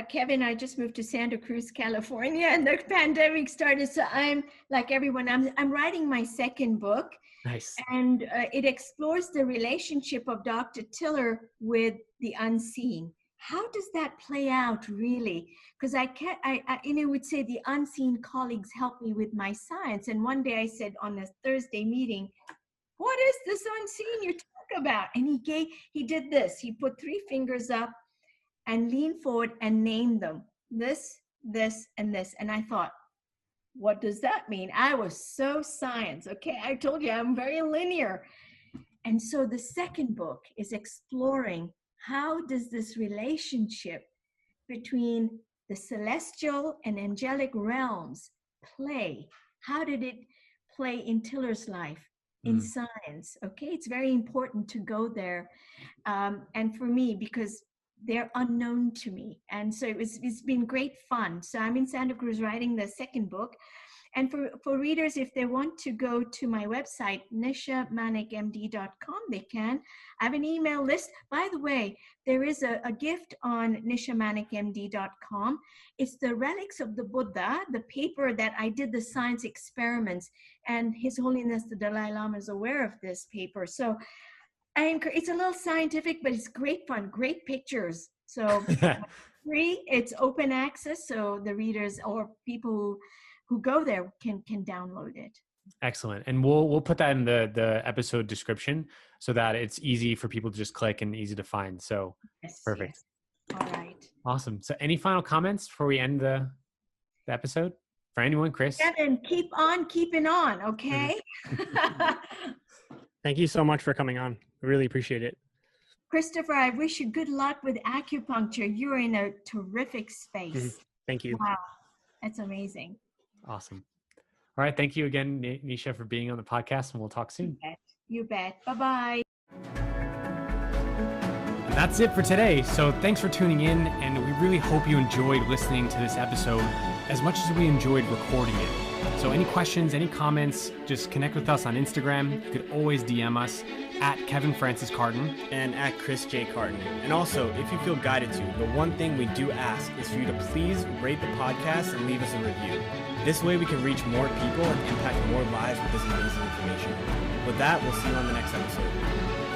Kevin, I just moved to Santa Cruz, California, and the pandemic started. So I'm like everyone. I'm writing my second book. Nice. And it explores the relationship of Dr. Tiller with the unseen. How does that play out, really? Because I would say the unseen colleagues help me with my science. And one day I said on a Thursday meeting, "What is this unseen you talk about?" And he did this. He put 3 fingers up and leaned forward and named them. This, and this. And I thought, what does that mean? I was so science. Okay, I told you I'm very linear. And so the second book is exploring, how does this relationship between the celestial and angelic realms play? How did it play in Tiller's life in science? Okay, it's very important to go there. And for me, because they're unknown to me. And so it's been great fun. So I'm in Santa Cruz writing the second book. And for readers, if they want to go to my website, nishamanekmd.com, they can. I have an email list. By the way, there is a gift on nishamanekmd.com. It's the relics of the Buddha, the paper that I did the science experiments. And His Holiness the Dalai Lama is aware of this paper. So it's a little scientific, but it's great fun, great pictures. So free, it's open access, so the readers or people who go there can download it. Excellent. And we'll put that in the episode description so that it's easy for people to just click and easy to find. So yes, perfect. Yes. All right. Awesome. So any final comments before we end the episode? for anyone, Chris. Kevin, keep on keeping on, okay? Thank you so much for coming on. I really appreciate it. Christopher, I wish you good luck with acupuncture. You're in a terrific space. Thank you. Wow, that's amazing. Awesome. All right. Thank you again, Nisha, for being on the podcast, and we'll talk soon. You bet. Bye-bye. And that's it for today. So thanks for tuning in, and we really hope you enjoyed listening to this episode as much as we enjoyed recording it. So any questions, any comments, just connect with us on Instagram. You could always DM us at Kevin Francis Carton and at Chris J. Carton. And also, if you feel guided to, the one thing we do ask is for you to please rate the podcast and leave us a review. This way we can reach more people and impact more lives with this amazing information. With that, we'll see you on the next episode.